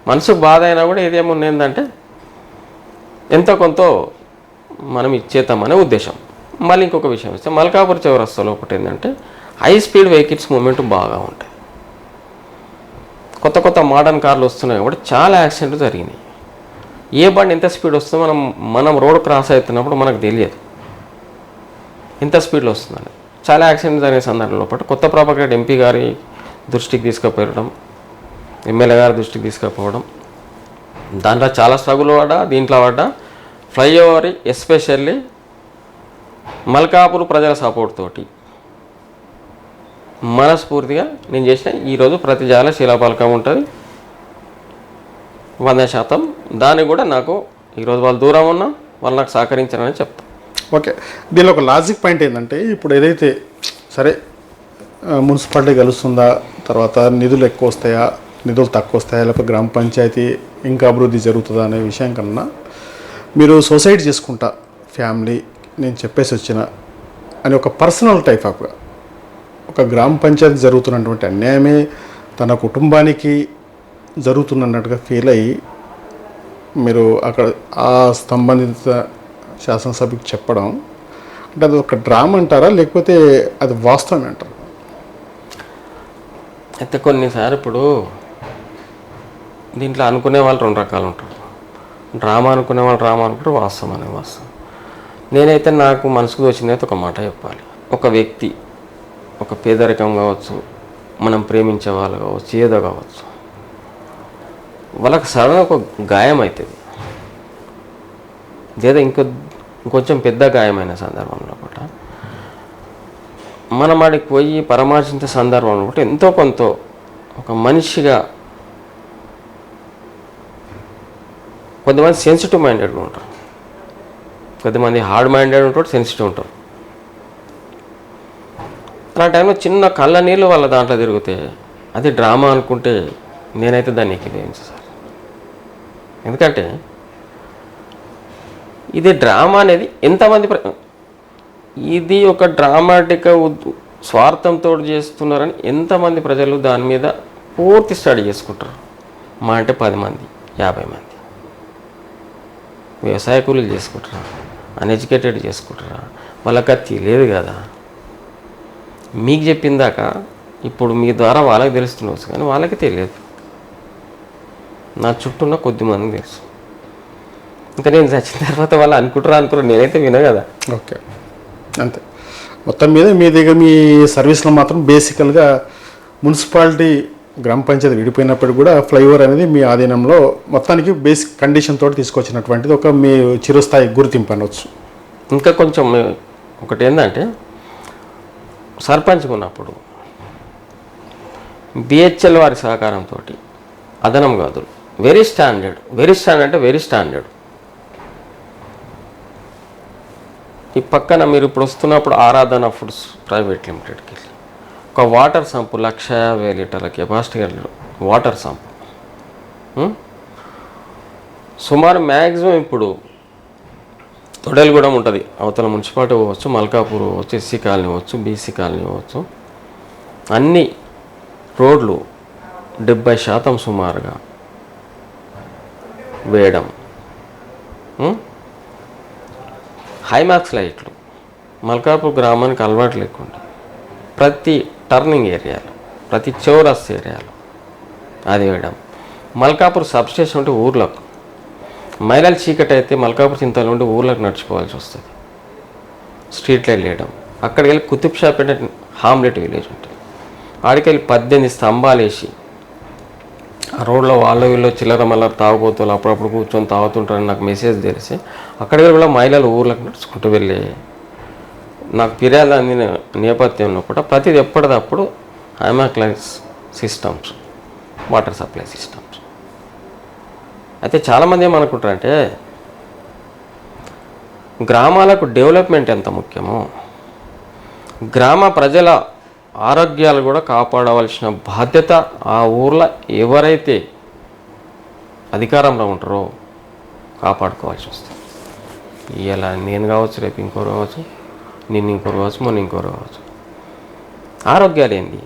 మనసుకు బాధ అయినా కూడా ఏదేముంది ఏంటంటే ఎంతో కొంత మనం ఇచ్చేద్దామనే ఉద్దేశం. మళ్ళీ ఇంకొక విషయం వస్తే మల్కాపూర్ చౌరస్తాలో ఒకటి ఏంటంటే హై స్పీడ్ వెహికల్స్ మూమెంట్ బాగా ఉంటాయి. కొత్త మోడర్న్ కార్లు వస్తున్నాయి కాబట్టి చాలా యాక్సిడెంట్లు జరిగినాయి. ఏ బండి ఎంత స్పీడ్ వస్తుందో మనం రోడ్ క్రాస్ అవుతున్నప్పుడు మనకు తెలియదు ఎంత స్పీడ్లో వస్తుందని. చాలా యాక్సిడెంట్ జరిగే సందర్భంలో పాటు కొత్త ప్రభాకర్ ఎంపీ గారి దృష్టికి తీసుకుపోవడం, ఎమ్మెల్యే గారి దృష్టికి తీసుకుపోవడం, దాంట్లో చాలా స్ట్రగుల్ పడ్డా, దీంట్లో పడ్డా. ఫ్లైఓవర్ ఎస్పెషల్లీ మల్కాపూర్ ప్రజల సపోర్ట్ తోటి మనస్ఫూర్తిగా నేను చేసిన. ఈరోజు ప్రతి జాల శిలాపలకం ఉంటుంది 100%. దానికి కూడా నాకు ఈరోజు వాళ్ళు దూరం ఉన్నా వాళ్ళు నాకు సహకరించారని చెప్తాను. ఓకే, దీనిలో ఒక లాజిక్ పాయింట్ ఏంటంటే ఇప్పుడు ఏదైతే సరే మున్సిపాలిటీ గెలుస్తుందా, తర్వాత నిధులు ఎక్కువ వస్తాయా, నిధులు తక్కువ వస్తాయా, లేకపోతే గ్రామ పంచాయతీ ఇంకా అభివృద్ధి జరుగుతుందా అనే విషయం కన్నా మీరు సొసైటీ చేసుకుంటా ఫ్యామిలీ నేను చెప్పేసి వచ్చిన అని ఒక పర్సనల్ టైప్ ఆఫ్గా ఒక గ్రామ పంచాయతీ జరుగుతున్నటువంటి అన్యాయమే తన కుటుంబానికి జరుగుతున్నట్టుగా ఫీల్ అయ్యి మీరు అక్కడ ఆ సంబంధిత శాసనసభకి చెప్పడం అంటే అది ఒక డ్రామా అంటారా, లేకపోతే అది వాస్తవం అంటారా? అయితే కొన్నిసార్లు ఇప్పుడు దీంట్లో అనుకునే వాళ్ళు 2 రకాలు ఉంటారు. డ్రామా అనుకునే వాళ్ళు డ్రామా అనుకుంటారు, వాస్తవం అనే వాస్తవం. నేనైతే నాకు మనసుకు వచ్చిందైతే ఒక మాట చెప్పాలి. ఒక వ్యక్తి ఒక పేదరికం కావచ్చు, మనం ప్రేమించే వాళ్ళు కావచ్చు, ఏదో కావచ్చు, వాళ్ళకి సడన్గా ఒక గాయం అవుతుంది. లేదా ఇంకొంచెం పెద్ద గాయమైన సందర్భంలో కూడా మనం ఆడికి పోయి పరామర్శించే సందర్భంలో కూడా ఎంతో కొంత ఒక మనిషిగా కొంతమంది సెన్సిటివ్ మైండెడ్గా ఉంటారు, కొంతమంది హార్డ్ మైండెడ్ ఉంటారు, సెన్సిటివ్ ఉంటారు. అలా టైంలో చిన్న కళ్ళ నీళ్ళు వాళ్ళ దాంట్లో తిరిగితే అది డ్రామా అనుకుంటే నేనైతే దాన్ని ఎక్కిలేను సార్. ఎందుకంటే ఇది డ్రామా అనేది ఎంతమంది ఇది ఒక డ్రామాటిక్ స్వార్థంతో చేస్తున్నారని ఎంతమంది ప్రజలు దాని మీద పూర్తి స్టడీ చేసుకుంటారు. మా అంటే 10 మంది 50 మంది వ్యవసాయ కూలీలు చేసుకుంటారా, అన్ఎడ్యుకేటెడ్ చేసుకుంటారా, వాళ్ళకి అది తెలియదు కదా. మీకు చెప్పిందాక ఇప్పుడు మీ ద్వారా వాళ్ళకి తెలుస్తుండవచ్చు, కానీ వాళ్ళకి తెలియదు. నా చుట్టూన్న కొద్దిమంది తెలుసు. ఇంకా నేను చచ్చిన తర్వాత వాళ్ళు అనుకుంటారు నేనైతే విన కదా. ఓకే, అంతే. మొత్తం మీద మీ దగ్గర మీ సర్వీస్లో మాత్రం బేసికల్గా మున్సిపాలిటీ గ్రామ పంచాయతీ విడిపోయినప్పటికీ కూడా ఫ్లైఓవర్ అనేది మీ ఆధీనంలో మొత్తానికి బేసిక్ కండిషన్ తోటి తీసుకొచ్చినటువంటిది ఒక మీ చిరస్థాయి గుర్తింపు అనవచ్చు. ఇంకా కొంచెం ఒకటి ఏంటంటే సర్పంచ్గా ఉన్నప్పుడు బిహెచ్ఎల్ వారి సహకారంతో అదనం గదులు వెరీ స్టాండర్డ్. ఈ పక్కన మీరు ఇప్పుడు వస్తున్నప్పుడు ఆరాధన ఫుడ్స్ ప్రైవేట్ లిమిటెడ్కి వెళ్ళి ఒక వాటర్ సంపు 150,000 లీటర్ల కెపాసిటీ వాటర్ సంపు సుమారు మ్యాక్సిమం ఇప్పుడు తొడేలుగూడెం ఉంటుంది, అవతల మున్సిపాలిటీ పోవచ్చు, మల్కాపూర్ పోవచ్చు, ఎస్సీ కాలనీ పోవచ్చు, బీసీ కాలనీ పోవచ్చు, అన్ని రోడ్లు 70% సుమారుగా వేయడం. హైమాక్స్ లైట్లు మల్కాపూర్ గ్రామానికి అలవాటు లేకుండా ప్రతి టర్నింగ్ ఏరియాలో, ప్రతి చౌరస్ ఏరియాలో అది వేయడం. మల్కాపూర్ సబ్స్టేషన్ ఉంటే ఊర్లకు, మహిళలు చీకటి అయితే మల్కాపూర్ చింతలు ఉంటే ఊర్లకు నడిచిపోవాల్సి వస్తుంది. స్ట్రీట్ లైట్ వేయడం. అక్కడికి వెళ్ళి కుతుబ్ షా పేట హామ్లెట్ విలేజ్ ఉంటుంది, ఆడికెళ్ళి 18 స్తంభాలు వేసి ఆ రోడ్లో వాళ్ళు వీళ్ళు చిల్లర మల్లర తాగుబోతులు అప్పుడప్పుడు కూర్చొని తాగుతుంటారని నాకు మెసేజ్ తెలిసి అక్కడికి కూడా మహిళలు ఊర్లకు నడుచుకుంటూ వెళ్ళి నాకు ఫిర్యాదు అందిన నేపథ్యంలో కూడా ప్రతిది ఎప్పటిదప్పుడు ఐమాక్లైన్స్ సిస్టమ్స్, వాటర్ సప్లై సిస్టమ్స్. అయితే చాలామంది ఏమనుకుంటారంటే గ్రామాలకు డెవలప్మెంట్ ఎంత ముఖ్యమో గ్రామ ప్రజల ఆరోగ్యాలు కూడా కాపాడవలసిన బాధ్యత ఆ ఊర్లో ఎవరైతే అధికారంలో ఉంటారో కాపాడుకోవాల్సి వస్తుంది. ఇలా నేను కావచ్చు, రేపు ఇంకోరు కావచ్చు, నిన్ను ఇంకోరు కావచ్చు, మొన్న ఇంకోరు కావచ్చు. ఆరోగ్యాలు ఏంది?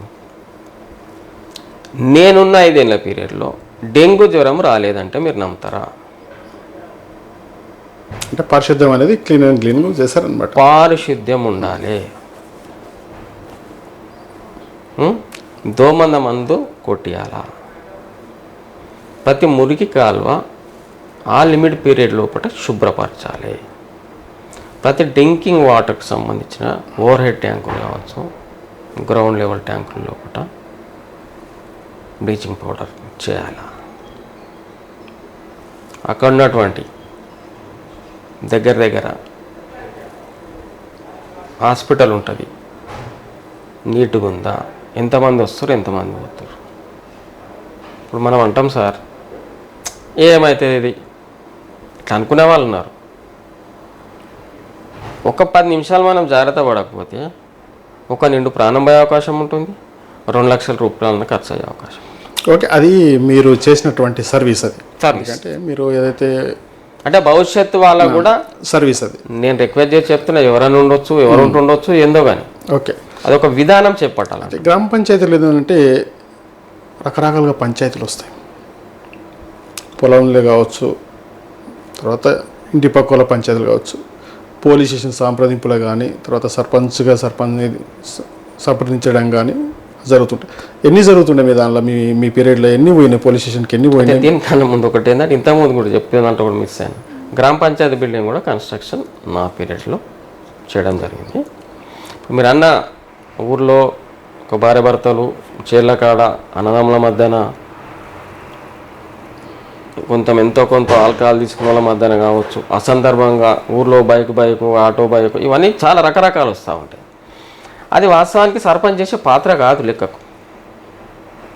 నేనున్న 5 ఏళ్ళ పీరియడ్లో డెంగ్యూ జ్వరం రాలేదంటే మీరు నమ్ముతారా? అంటే పారిశుద్ధ్యం అనేది క్లీన్ చేశారనమాట. పారిశుద్ధ్యం ఉండాలి. దోమంద మందు కొట్టియాలా. ప్రతి మురికి కాలువ ఆ లిమిట్ పీరియడ్ లోపల శుభ్రపరచాలి. ప్రతి డ్రింకింగ్ వాటర్కి సంబంధించిన ఓవర్ హెడ్ ట్యాంకులు కావచ్చు, గ్రౌండ్ లెవెల్ ట్యాంకుల లోపల బ్లీచింగ్ పౌడర్ చేయాలి. అక్కడ ఉన్నటువంటి దగ్గర హాస్పిటల్ ఉంటుంది, నీట్గా ఉందా, ఎంతమంది వస్తారు, ఎంతమంది పోతారు. ఇప్పుడు మనం అంటాం సార్ ఏమవుతుంది ఇది ఇట్లా అనుకునే వాళ్ళు ఉన్నారు. ఒక 10 నిమిషాలు మనం జాగ్రత్త పడకపోతే ఒక నిండు ప్రాణం పోయే అవకాశం ఉంటుంది, 2 లక్షల రూపాయలను ఖర్చు అయ్యే అవకాశం. ఓకే, అది మీరు చేసినటువంటి సర్వీస్. అది సర్వీస్ అంటే మీరు ఏదైతే అంటే భవిష్యత్తు వాళ్ళకు కూడా సర్వీస్ అది నేను రిక్వెస్ట్ చేసి చెప్తున్నా. ఎవరైనా ఉండొచ్చు, ఎవరు ఉంటుండొచ్చు, ఏందో కానీ ఓకే అదొక విధానం చెప్పట్టాలి. గ్రామ పంచాయతీలు ఏంటంటే రకరకాలుగా పంచాయతీలు వస్తాయి. పొలంలో కావచ్చు, తర్వాత ఇంటి పక్కల పంచాయతీలు కావచ్చు, పోలీస్ స్టేషన్ సంప్రదింపులు కానీ, తర్వాత సర్పంచ్గా సంప్రదించడం కానీ జరుగుతుంటాయి. ఎన్ని జరుగుతుండే మీ దానిలో మీ పీరియడ్లో ఎన్ని పోయినాయి? పోలీస్ స్టేషన్కి ఎన్ని పోయినాయి? దీనికన్నా ముందు ఒకటి ఏంటంటే ఇంతకుముందు కూడా చెప్పేదంటే కూడా మిస్ అయ్యాను. గ్రామ పంచాయతీ బిల్డింగ్ కూడా కన్స్ట్రక్షన్ నా పీరియడ్లో చేయడం జరిగింది. మీరు అన్న ఊర్లో ఒక భార్య భర్తలు చేళ్ల కాడ అన్నదమ్ముల మధ్యన ఎంతో కొంత ఆల్కహాల్ తీసుకున్న వాళ్ళ మధ్యన కావచ్చు, అసందర్భంగా ఊర్లో బైక్ ఆటో బైక్ ఇవన్నీ చాలా రకరకాలు వస్తూ ఉంటాయి. అది వాస్తవానికి సర్పంచ్ చేసే పాత్ర కాదు లెక్కకు,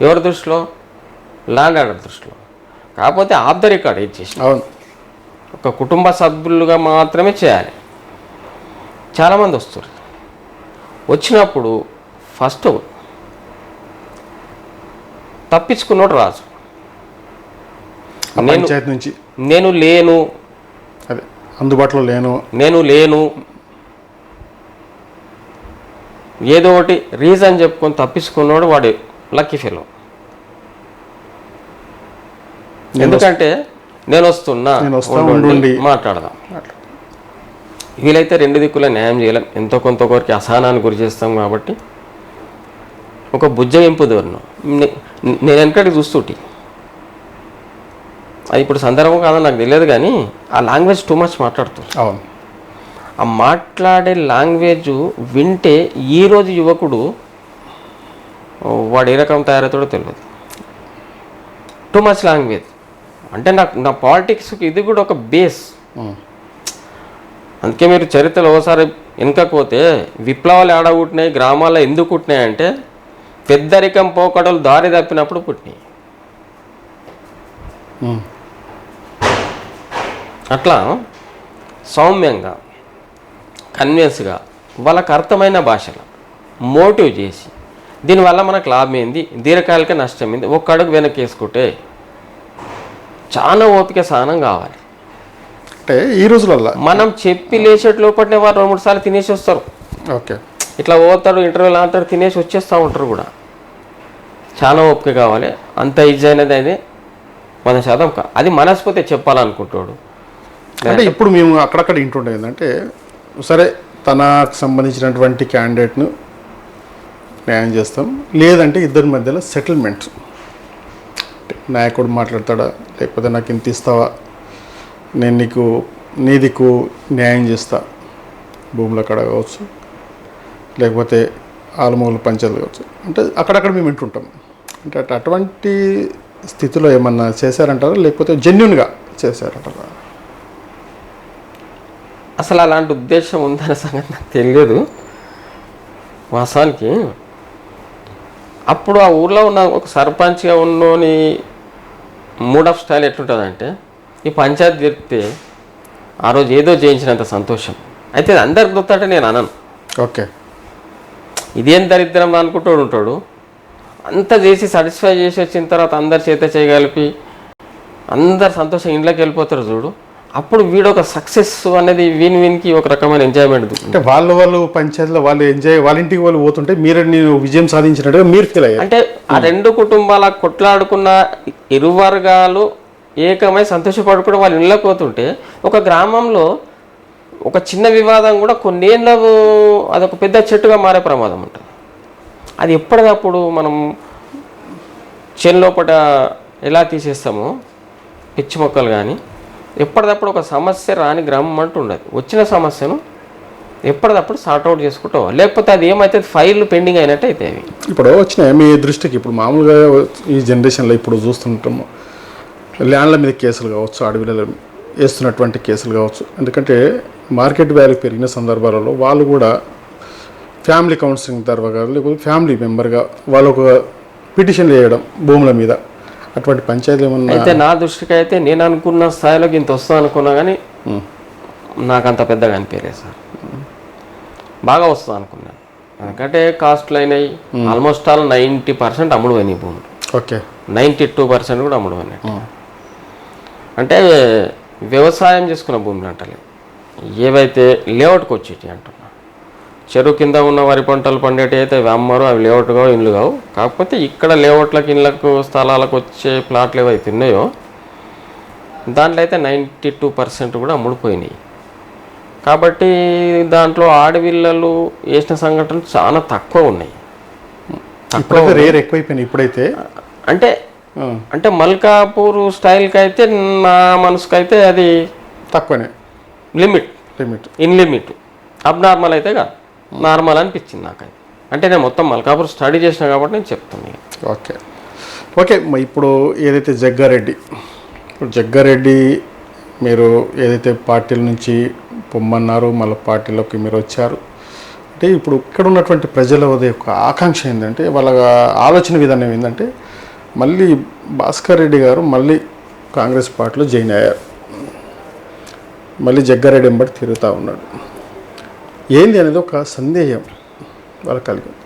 ఎవరి దృష్టిలో, ల్యాండ్ ఆర్డర్ దృష్టిలో. కాకపోతే ఆఫ్ ద రికార్డ్ ఏది చేసి ఒక కుటుంబ సభ్యులుగా మాత్రమే చేయాలి. చాలామంది వస్తారు. వచ్చినప్పుడు ఫస్ట్ తప్పించుకున్నాడు రాజు. పంచాయతీ నుంచి నేను లేను, అదే అందుబాటులో లేను ఏదో ఒకటి రీజన్ చెప్పుకొని తప్పించుకున్నాడు వాడు లక్కీ ఫెలో. ఎందుకంటే నేను వస్తున్నా మాట్లాడదాం. వీలైతే 2 దిక్కుల న్యాయం చేయలేం, ఎంతో కొంత ఒకరికి అసహనాన్ని గురి చేస్తాం. కాబట్టి ఒక బుజ్జగింపు ధోరణి నేను వెనకటికి చూస్తుంటే, అది ఇప్పుడు సందర్భం కాదని నాకు తెలియదు కానీ ఆ లాంగ్వేజ్ టూ మచ్ మాట్లాడుతుంది. అవును, ఆ మాట్లాడే లాంగ్వేజ్ వింటే ఈరోజు యువకుడు వాడు ఏ రకం తయారవుతాడో తెలియదు. టూ మచ్ లాంగ్వేజ్ అంటే నా పాలిటిక్స్కి ఇది కూడా ఒక బేస్. అందుకే మీరు చరిత్రలో ఒకసారి వెనకపోతే విప్లవాలు ఏడ పుట్టినాయి, గ్రామాల్లో ఎందుకు పుట్టినాయి అంటే పెద్దరికం పోకడలు దారి తప్పినప్పుడు పుట్టినాయి. అట్లా సౌమ్యంగా కన్విన్స్గా వాళ్ళకు అర్థమైన భాషలో మోటివ్ చేసి దీనివల్ల మనకు లాభం ఏంది, దీర్ఘకాలిక నష్టం ఏంది, ఒక్క అడుగు వెనక్కి వేసుకుంటే చాలా ఓపిక సహనం కావాలి. అంటే ఈ రోజులలో మనం చెప్పి లేచేట లోపలనే వారు 2-3 సార్లు తినేసి వస్తారు. ఓకే, ఇట్లా పోతాడు, ఇంటర్వ్యూలు అంటాడు, తినేసి వచ్చేస్తూ ఉంటారు కూడా. చాలా ఓపిక కావాలి. అంత ఈజీ అనేది అది 100% అది మనస్ఫూర్తి చెప్పాలనుకుంటాడు. అంటే ఇప్పుడు మేము అక్కడక్కడ వింటుండే ఏంటంటే సరే తనకు సంబంధించినటువంటి క్యాండిడేట్ను న్యాయం చేస్తాం, లేదంటే ఇద్దరి మధ్యలో సెటిల్మెంట్, నాయకుడు మాట్లాడతాడా, లేకపోతే నాకు ఇంత ఇస్తావా, నేను నీకు న్యాయం చేస్తా, భూముల కాడ కావచ్చు, లేకపోతే ఆలమూల పంచాయతీ కావచ్చు, అంటే అక్కడక్కడ మేము వింటుంటాం. అంటే అటువంటి స్థితిలో ఏమన్నా చేశారంటారా, లేకపోతే జెన్యున్గా చేశారంటారా? అసలు అలాంటి ఉద్దేశం ఉందనే సంగతి నాకు తెలియదు వాస్తవానికి. అప్పుడు ఆ ఊర్లో ఉన్న ఒక సర్పంచ్గా ఉన్నోని మూడ్ ఆఫ్ స్టైల్ ఎట్లుంటుందంటే, ఈ పంచాయతీ జరిగితే ఆ రోజు ఏదో చేయించినంత సంతోషం అయితే అందరికి గుర్తుంటే నేను అనను. ఓకే, ఇదేం దరిద్రం అనుకుంటాడు ఉంటాడు. అంతా చేసి సాటిస్ఫై చేసి వచ్చిన తర్వాత అందరి చేత చేయగలిపి అందరు సంతోషం ఇంట్లోకి వెళ్ళిపోతారు చూడు, అప్పుడు వీడు ఒక సక్సెస్ అనేది వీనికి ఒక రకమైన ఎంజాయ్మెంట్. అంటే వాళ్ళు పంచాయతీలో వాళ్ళు ఎంజాయ్, వాళ్ళ ఇంటికి వాళ్ళు పోతుంటే నేను విజయం సాధించినట్టుగా మీరు ఫీల్ అయ్యారు. అంటే ఆ రెండు కుటుంబాల కొట్లాడుకున్న ఇరు వర్గాలు ఏకమై సంతోషపడుకుని వాళ్ళ ఇళ్ళకి పోతుంటే, ఒక గ్రామంలో ఒక చిన్న వివాదం కూడా కొన్నేళ్ళకు అదొక పెద్ద చెట్టుగా మారే ప్రమాదం ఉంటుంది. అది ఎప్పటికప్పుడు మనం చేనులోపట ఎలా తీసేస్తామో పిచ్చి మొక్కలు కానీ, ఎప్పటికప్పుడు ఒక సమస్య రాని గ్రామం అంటూ ఉండదు. వచ్చిన సమస్యను ఎప్పటికప్పుడు సార్ట్అవుట్ చేసుకుంటూ, లేకపోతే అది ఏమైతే ఫైళ్ళు పెండింగ్ అయినట్టు అయితే అవి ఇప్పుడు వచ్చినాయి మీ దృష్టికి. ఇప్పుడు మామూలుగా ఈ జనరేషన్లో ఇప్పుడు చూస్తుంటాము, ల్యాండ్ల మీద కేసులు కావచ్చు, అడవిలో వేస్తున్నటువంటి కేసులు కావచ్చు. ఎందుకంటే మార్కెట్ వాల్యూ పెరిగిన సందర్భాలలో వాళ్ళు కూడా ఫ్యామిలీ కౌన్సిలింగ్ తర్వాత లేకపోతే ఫ్యామిలీ మెంబర్గా వాళ్ళు ఒక పిటిషన్లు వేయడం భూముల మీద, అటువంటి పంచాయతీలు ఏమన్నా? అయితే నా దృష్టికి అయితే నేను అనుకున్న స్థాయిలోకి ఇంత వస్తా అనుకున్నా కానీ నాకు అంత పెద్దగా అనిపించలేదు సార్. బాగా వస్తుంది అనుకున్నాను. ఎందుకంటే కాస్ట్లు అయినాయి, ఆల్మోస్ట్ ఆల్ 90% అమ్ముడు అయినాయి భూములు. ఓకే, 92% కూడా అమ్ముడు అయినాయి. అంటే వ్యవసాయం చేసుకున్న భూములు అంటలే, ఏవైతే లేఅవుట్కి వచ్చేటి అంటున్నా. చెరువు కింద ఉన్న వరి పంటలు పండేటి అయితే అవి అమ్మరు, అవి లేఅవుట్ కావు, ఇండ్లు కావు. కాకపోతే ఇక్కడ లేఅవుట్లకి, ఇళ్ళకు, స్థలాలకు వచ్చే ప్లాట్లు ఏవైతే ఉన్నాయో దాంట్లో అయితే 92% కూడా అమ్ముడుపోయినాయి. కాబట్టి దాంట్లో ఆడవిల్లలు వేసిన సంఘటనలు చాలా తక్కువ ఉన్నాయి. రేర్ ఎక్కువైపోయినాయి ఇప్పుడైతే. అంటే మల్కాపూర్ స్టైల్కి అయితే నా మనసుకైతే అది తక్కువనే, లిమిట్ ఇన్ లిమిట్. అబ్నార్మల్ అయితే కాదు, నార్మల్ అనిపించింది నాకైతే. అంటే నేను మొత్తం మల్కాపూర్ స్టడీ చేసిన కాబట్టి నేను చెప్తున్నాను. ఓకే ఓకే ఇప్పుడు ఏదైతే జగ్గారెడ్డి మీరు ఏదైతే పార్టీల నుంచి పొమ్మన్నారు, మళ్ళీ పార్టీలోకి మీరు వచ్చారు. అంటే ఇప్పుడు ఇక్కడ ఉన్నటువంటి ప్రజల యొక్క ఆకాంక్ష ఏంటంటే, వాళ్ళ ఆలోచన విధానం ఏంటంటే, మళ్ళీ భాస్కర్ రెడ్డి గారు మళ్ళీ కాంగ్రెస్ పార్టీలో జాయిన్ అయ్యారు, మళ్ళీ జగ్గారెడ్డి వెంబడి తిరుగుతూ ఉన్నాడు. ఏంది అనేది ఒక సందేహం వాళ్ళకి కలిగింది.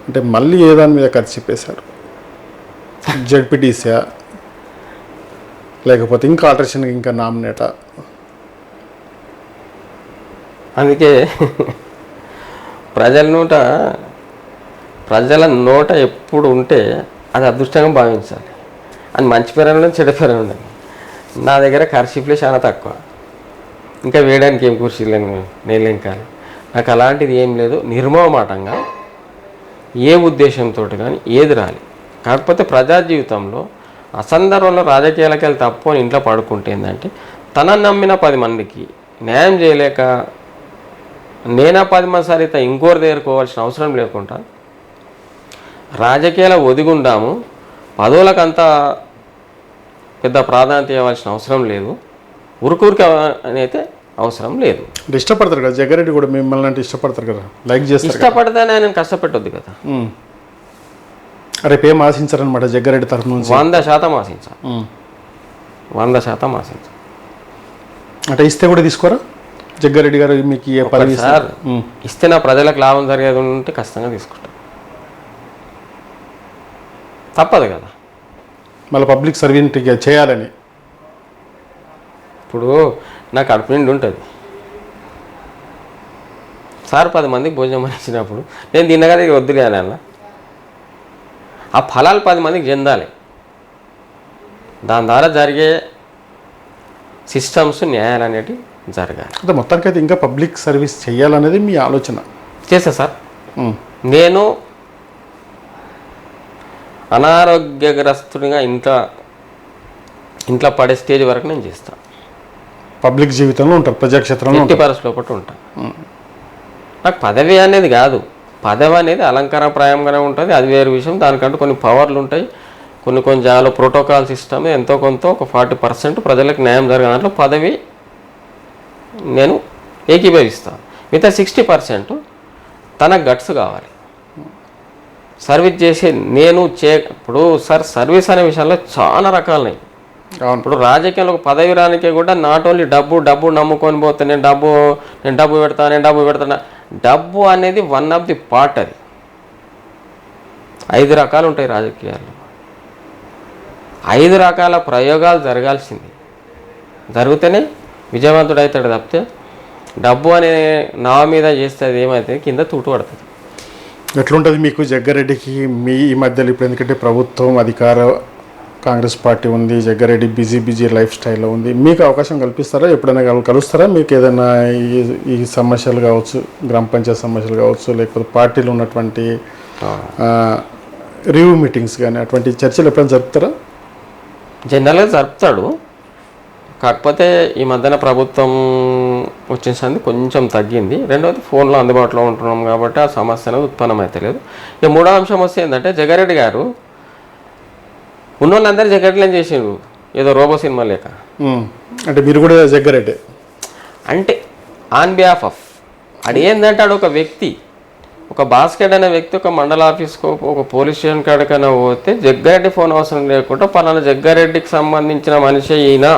అంటే మళ్ళీ ఏ దాని మీద ఖర్చు చెప్పేశారు, జడ్పీటీసా లేకపోతే ఇంకా ఆల్టరేషన్, ఇంకా నామినేటా? అందుకే ప్రజల నోట ఎప్పుడు ఉంటే అది అదృష్టంగా భావించాలి. అది మంచి పేరు ఉండదు, చెడ్డ పేరు ఉండదు. నా దగ్గర ఖర్చీఫ్లే చాలా తక్కువ, ఇంకా వేయడానికి ఏం కుర్చీలు నేలేం కాదు. నాకు అలాంటిది ఏం లేదు. నిర్మోహమాటంగా ఏ ఉద్దేశంతో కానీ ఏది రాలి. కాకపోతే ప్రజా జీవితంలో అసందర్భంలో రాజకీయాలకు వెళ్ళి తప్పు అని ఇంట్లో పడుకుంటే ఏంటంటే, తనని నమ్మిన 10 మందికి న్యాయం చేయలేక నేనా 10 మంది సరిత ఇంకోరి దగ్గరుకోవాల్సిన అవసరం లేకుండా రాజకీయాలు ఒదిగుండాము, పదవులకంతా పెద్ద ప్రాధాన్యత ఇవ్వాల్సిన అవసరం లేదు, ఉరుకురికి అని అయితే అవసరం లేదు. ఇష్టపడతారు కదా జగ్గారెడ్డి కూడా, మిమ్మల్ని అంటే ఇష్టపడతారు కదా, లైక్ చేస్తారు. ఇష్టపడితేనే ఆయన కష్టపెట్టొద్దు కదా. రేపు ఏం ఆశించారనమాట జగ్గారెడ్డి తరఫు నుంచి? 100% ఆశించాలి, 100% ఆశించాలి. అంటే ఇస్తే కూడా తీసుకోరా జగ్గారెడ్డి గారు మీకు? ఏ పదవి సార్ ఇస్తే నా ప్రజలకు లాభం జరిగేది ఉంటే ఖచ్చితంగా తీసుకుంటాను, తప్పదు కదా. మళ్ళీ పబ్లిక్ సర్వీంట్ చేయాలని ఇప్పుడు నాకు కడుపు నిండి ఉంటుంది సార్. 10 మందికి భోజనం ఇచ్చినప్పుడు నేను తిన్నగా వద్దులే అన్న, ఆ ఫలాలు 10 మందికి చెందాలి. దాని ద్వారా జరిగే సిస్టమ్స్, న్యాయాలు అనేవి జరగాలి. అంటే మొత్తానికైతే ఇంకా పబ్లిక్ సర్వీస్ చేయాలనేది మీ ఆలోచన? చేస్తా సార్. నేను అనారోగ్యగ్రస్తునిగా ఇంట్లో పడే స్టేజ్ వరకు నేను చేస్తాను. పబ్లిక్ జీవితంలో ఉంటారు, ప్రజాక్షేత్రంలో ఎట్టి పరిస్థితుల్లో ఒకటి ఉంటాను. నాకు పదవి అనేది కాదు, పదవి అనేది అలంకారప్రాయంగానే ఉంటుంది, అది వేరే విషయం. దానికంటూ కొన్ని పవర్లు ఉంటాయి, కొన్ని జాగాలో ప్రోటోకాల్ సిస్టమ్ ఎంతో కొంత ఒక 40% ప్రజలకు న్యాయం జరిగే దాంట్లో పదవి నేను ఏకీభవిస్తాను. మిగతా 60% తన గట్స్ కావాలి సర్వీస్ చేసే. ఇప్పుడు సార్ సర్వీస్ అనే విషయంలో చాలా రకాలున్నాయి. ఇప్పుడు రాజకీయంలో ఒక పదవి రానికే కూడా నాట్ ఓన్లీ డబ్బు నమ్ముకొని పోతే నేను డబ్బు పెడతాను. డబ్బు అనేది వన్ ఆఫ్ ది పార్ట్. అది 5 రకాలు ఉంటాయి రాజకీయాల్లో. 5 రకాల ప్రయోగాలు జరగాల్సింది, జరిగితేనే విజయవంతుడు అవుతాడు. తప్పితే డబ్బు అనే నా మీద చేస్తే అది ఏమైతే కింద తూటు పడుతుంది. ఎట్లుంటుంది మీకు జగ్గారెడ్డికి మీ ఈ మధ్యలో? ఇప్పుడు ఎందుకంటే ప్రభుత్వం అధికార కాంగ్రెస్ పార్టీ ఉంది, జగ్గారెడ్డి బిజీ లైఫ్ స్టైల్లో ఉంది. మీకు అవకాశం కల్పిస్తారా? ఎప్పుడైనా కలుస్తారా? మీకు ఏదైనా ఈ సమస్యలు కావచ్చు, గ్రామ పంచాయతీ సమస్యలు కావచ్చు, లేకపోతే పార్టీలో ఉన్నటువంటి రివ్యూ మీటింగ్స్ కానీ అటువంటి చర్చలు ఎప్పుడైనా జరుపుతారా? జనరల్గా జరుపుతాడు. కాకపోతే ఈ మధ్యన ప్రభుత్వం వచ్చేసింది కొంచెం తగ్గింది. రెండవది ఫోన్లో అందుబాటులో ఉంటున్నాం కాబట్టి ఆ సమస్య అనేది ఉత్పన్నమైతే లేదు. ఇక మూడో అంశం వస్తే ఏంటంటే జగ్గారెడ్డి గారు ఉన్న వాళ్ళందరూ జగ్గారెడ్డిని చేసిండు ఏదో రోబో సినిమా లేక. అంటే మీరు కూడా జగ్గారెడ్డి అంటే ఆన్ బిహాఫ్ ఆఫ్ అది ఏంటంటే ఆడు ఒక వ్యక్తి, ఒక బాస్కెట్ అనే వ్యక్తి ఒక మండల ఆఫీస్కో ఒక పోలీస్ స్టేషన్ కాడికైనా పోతే జగ్గారెడ్డి ఫోన్ అవసరం లేకుండా పలానా జగ్గారెడ్డికి సంబంధించిన మనిషి ఈయన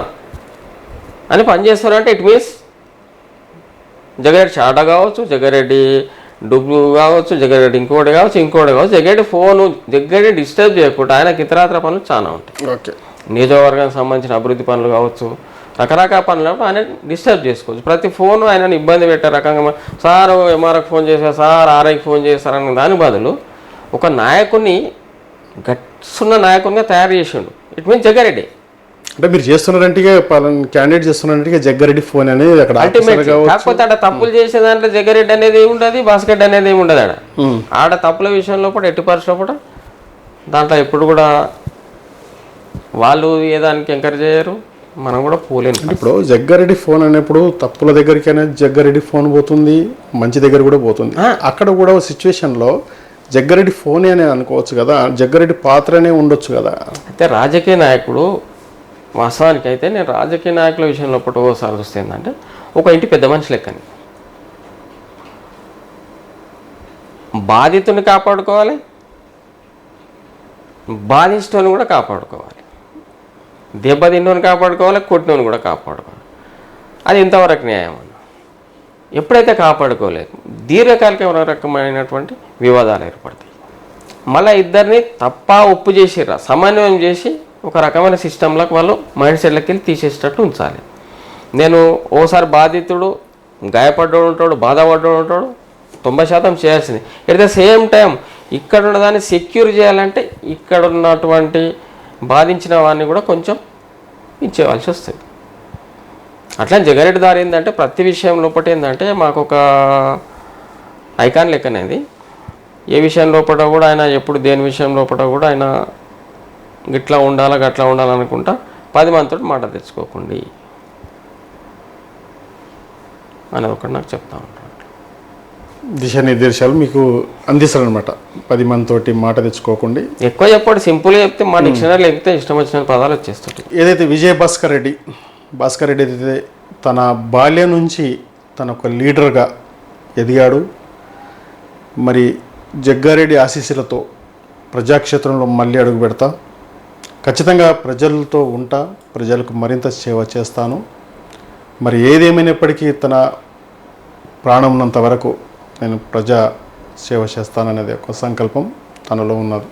అని పనిచేస్తారంటే ఇట్ మీన్స్ జగ్గారెడ్డి చాట కావచ్చు, జగ్గారెడ్డి డబ్బు కావచ్చు, జగ్గారెడ్డి ఇంకోటి కావచ్చు. జగ్గారెడ్డి ఫోను జగ్గారెడ్డి డిస్టర్బ్ చేయకుండా ఆయనకి ఇతరాతర పనులు చాలా ఉంటాయి. ఓకే, నియోజకవర్గానికి సంబంధించిన అభివృద్ధి పనులు కావచ్చు, రకరకాల పనులు ఆయన డిస్టర్బ్ చేసుకోవచ్చు. ప్రతి ఫోను ఆయనను ఇబ్బంది పెట్టే రకంగా సార్ ఎంఆర్కి ఫోన్ చేశారు, సార్ ఆర్ఐకి ఫోన్ చేశారన్న దాని బదులు ఒక నాయకుడిని గట్సున్న నాయకునిగా తయారు చేసిండు. It means Jagga Reddy. అంటే మీరు చేస్తున్నారంటే క్యాండిడేట్ చేస్తున్నారంటే జగ్గారెడ్డి ఫోన్ అనేది అక్కడ కాకపోతే ఆడ తప్పులు చేసే దాంట్లో జగ్గారెడ్డి అనేది ఏముంటుంది, బాస్కెట్ అనేది ఏముండదు. ఆడ తప్పుల విషయంలో కూడా ఎట్టి పరిస్థితుల్లో కూడా దాంట్లో ఎప్పుడు కూడా వాళ్ళు ఏదానికి ఎంకరేజ్ చేయరు, మనం కూడా పోలేము. ఇప్పుడు జగ్గారెడ్డి ఫోన్ అనేప్పుడు తప్పుల దగ్గరికి అనేది జగ్గారెడ్డి ఫోన్ పోతుంది, మంచి దగ్గర కూడా పోతుంది. అక్కడ కూడా సిచ్యువేషన్లో జగ్గారెడ్డి ఫోనే అని అనుకోవచ్చు కదా, జగ్గారెడ్డి పాత్రనే ఉండొచ్చు కదా. అయితే రాజకీయ నాయకుడు వాస్తవానికి అయితే నేను రాజకీయ నాయకుల విషయంలో ఒకసారి చూస్తే ఏంటంటే ఒక ఇంటి పెద్ద మనిషి లెక్కని బాధితుని కాపాడుకోవాలి, బాధించటోని కూడా కాపాడుకోవాలి, దెబ్బతింటోని కాపాడుకోవాలి, కొట్టినోని కూడా కాపాడుకోవాలి. అది ఇంతవరకు న్యాయం అన్న. ఎప్పుడైతే కాపాడుకోలేదు దీర్ఘకాలిక రకమైనటువంటి వివాదాలు ఏర్పడతాయి. మళ్ళీ ఇద్దరిని తప్ప ఒప్పు చేసిర్రా సమన్వయం చేసి ఒక రకమైన సిస్టంలకు వాళ్ళు మైండ్ సెట్లకి వెళ్ళి తీసేసేటట్టు ఉంచాలి. నేను ఓసారి బాధితుడు గాయపడ్డాడు ఉంటాడు, బాధపడ్డాడు ఉంటాడు, 90% చేయాల్సింది. ఎట్ ద సేమ్ టైం ఇక్కడ ఉన్నదాన్ని సెక్యూర్ చేయాలంటే ఇక్కడ ఉన్నటువంటి బాధించిన వాడిని కూడా కొంచెం ఇచ్చేవాల్సి వస్తుంది. అట్లా జగ్గారెడ్డి దారి ఏంటంటే ప్రతి విషయం లోపల ఏంటంటే మాకు ఒక ఐకాన్ లెక్కనేది. ఏ విషయం లోపల కూడా ఆయన ఎప్పుడు దేని విషయం లోపల కూడా ఆయన గిట్లా ఉండాలా గట్లా ఉండాలనుకుంటా 10 మందితో మాట తెచ్చుకోకండి అనేది ఒకటి నాకు చెప్తా ఉంటాను. దిశానిర్దేశాలు మీకు అందిస్తారనమాట. 10 మందితోటి మాట తెచ్చుకోకండి. ఎక్కువ చెప్పాడు, సింపుల్గా చెప్తే మా డిక్షనరీలో చెప్తే ఇష్టం వచ్చిన పదాలు వచ్చేస్తాయి. ఏదైతే భాస్కర్ రెడ్డి అయితే తన బాల్యం నుంచి తన ఒక లీడర్గా ఎదిగాడు. మరి జగ్గారెడ్డి ఆశీస్సులతో ప్రజాక్షేత్రంలో మళ్ళీ అడుగు పెడతా, ఖచ్చితంగా ప్రజలతో ఉంటా, ప్రజలకు మరింత సేవ చేస్తాను. మరి ఏదేమైనప్పటికీ తన ప్రాణం ఉన్నంత వరకు నేను ప్రజా సేవ చేస్తాననేది ఒక సంకల్పం తనలో ఉన్నది.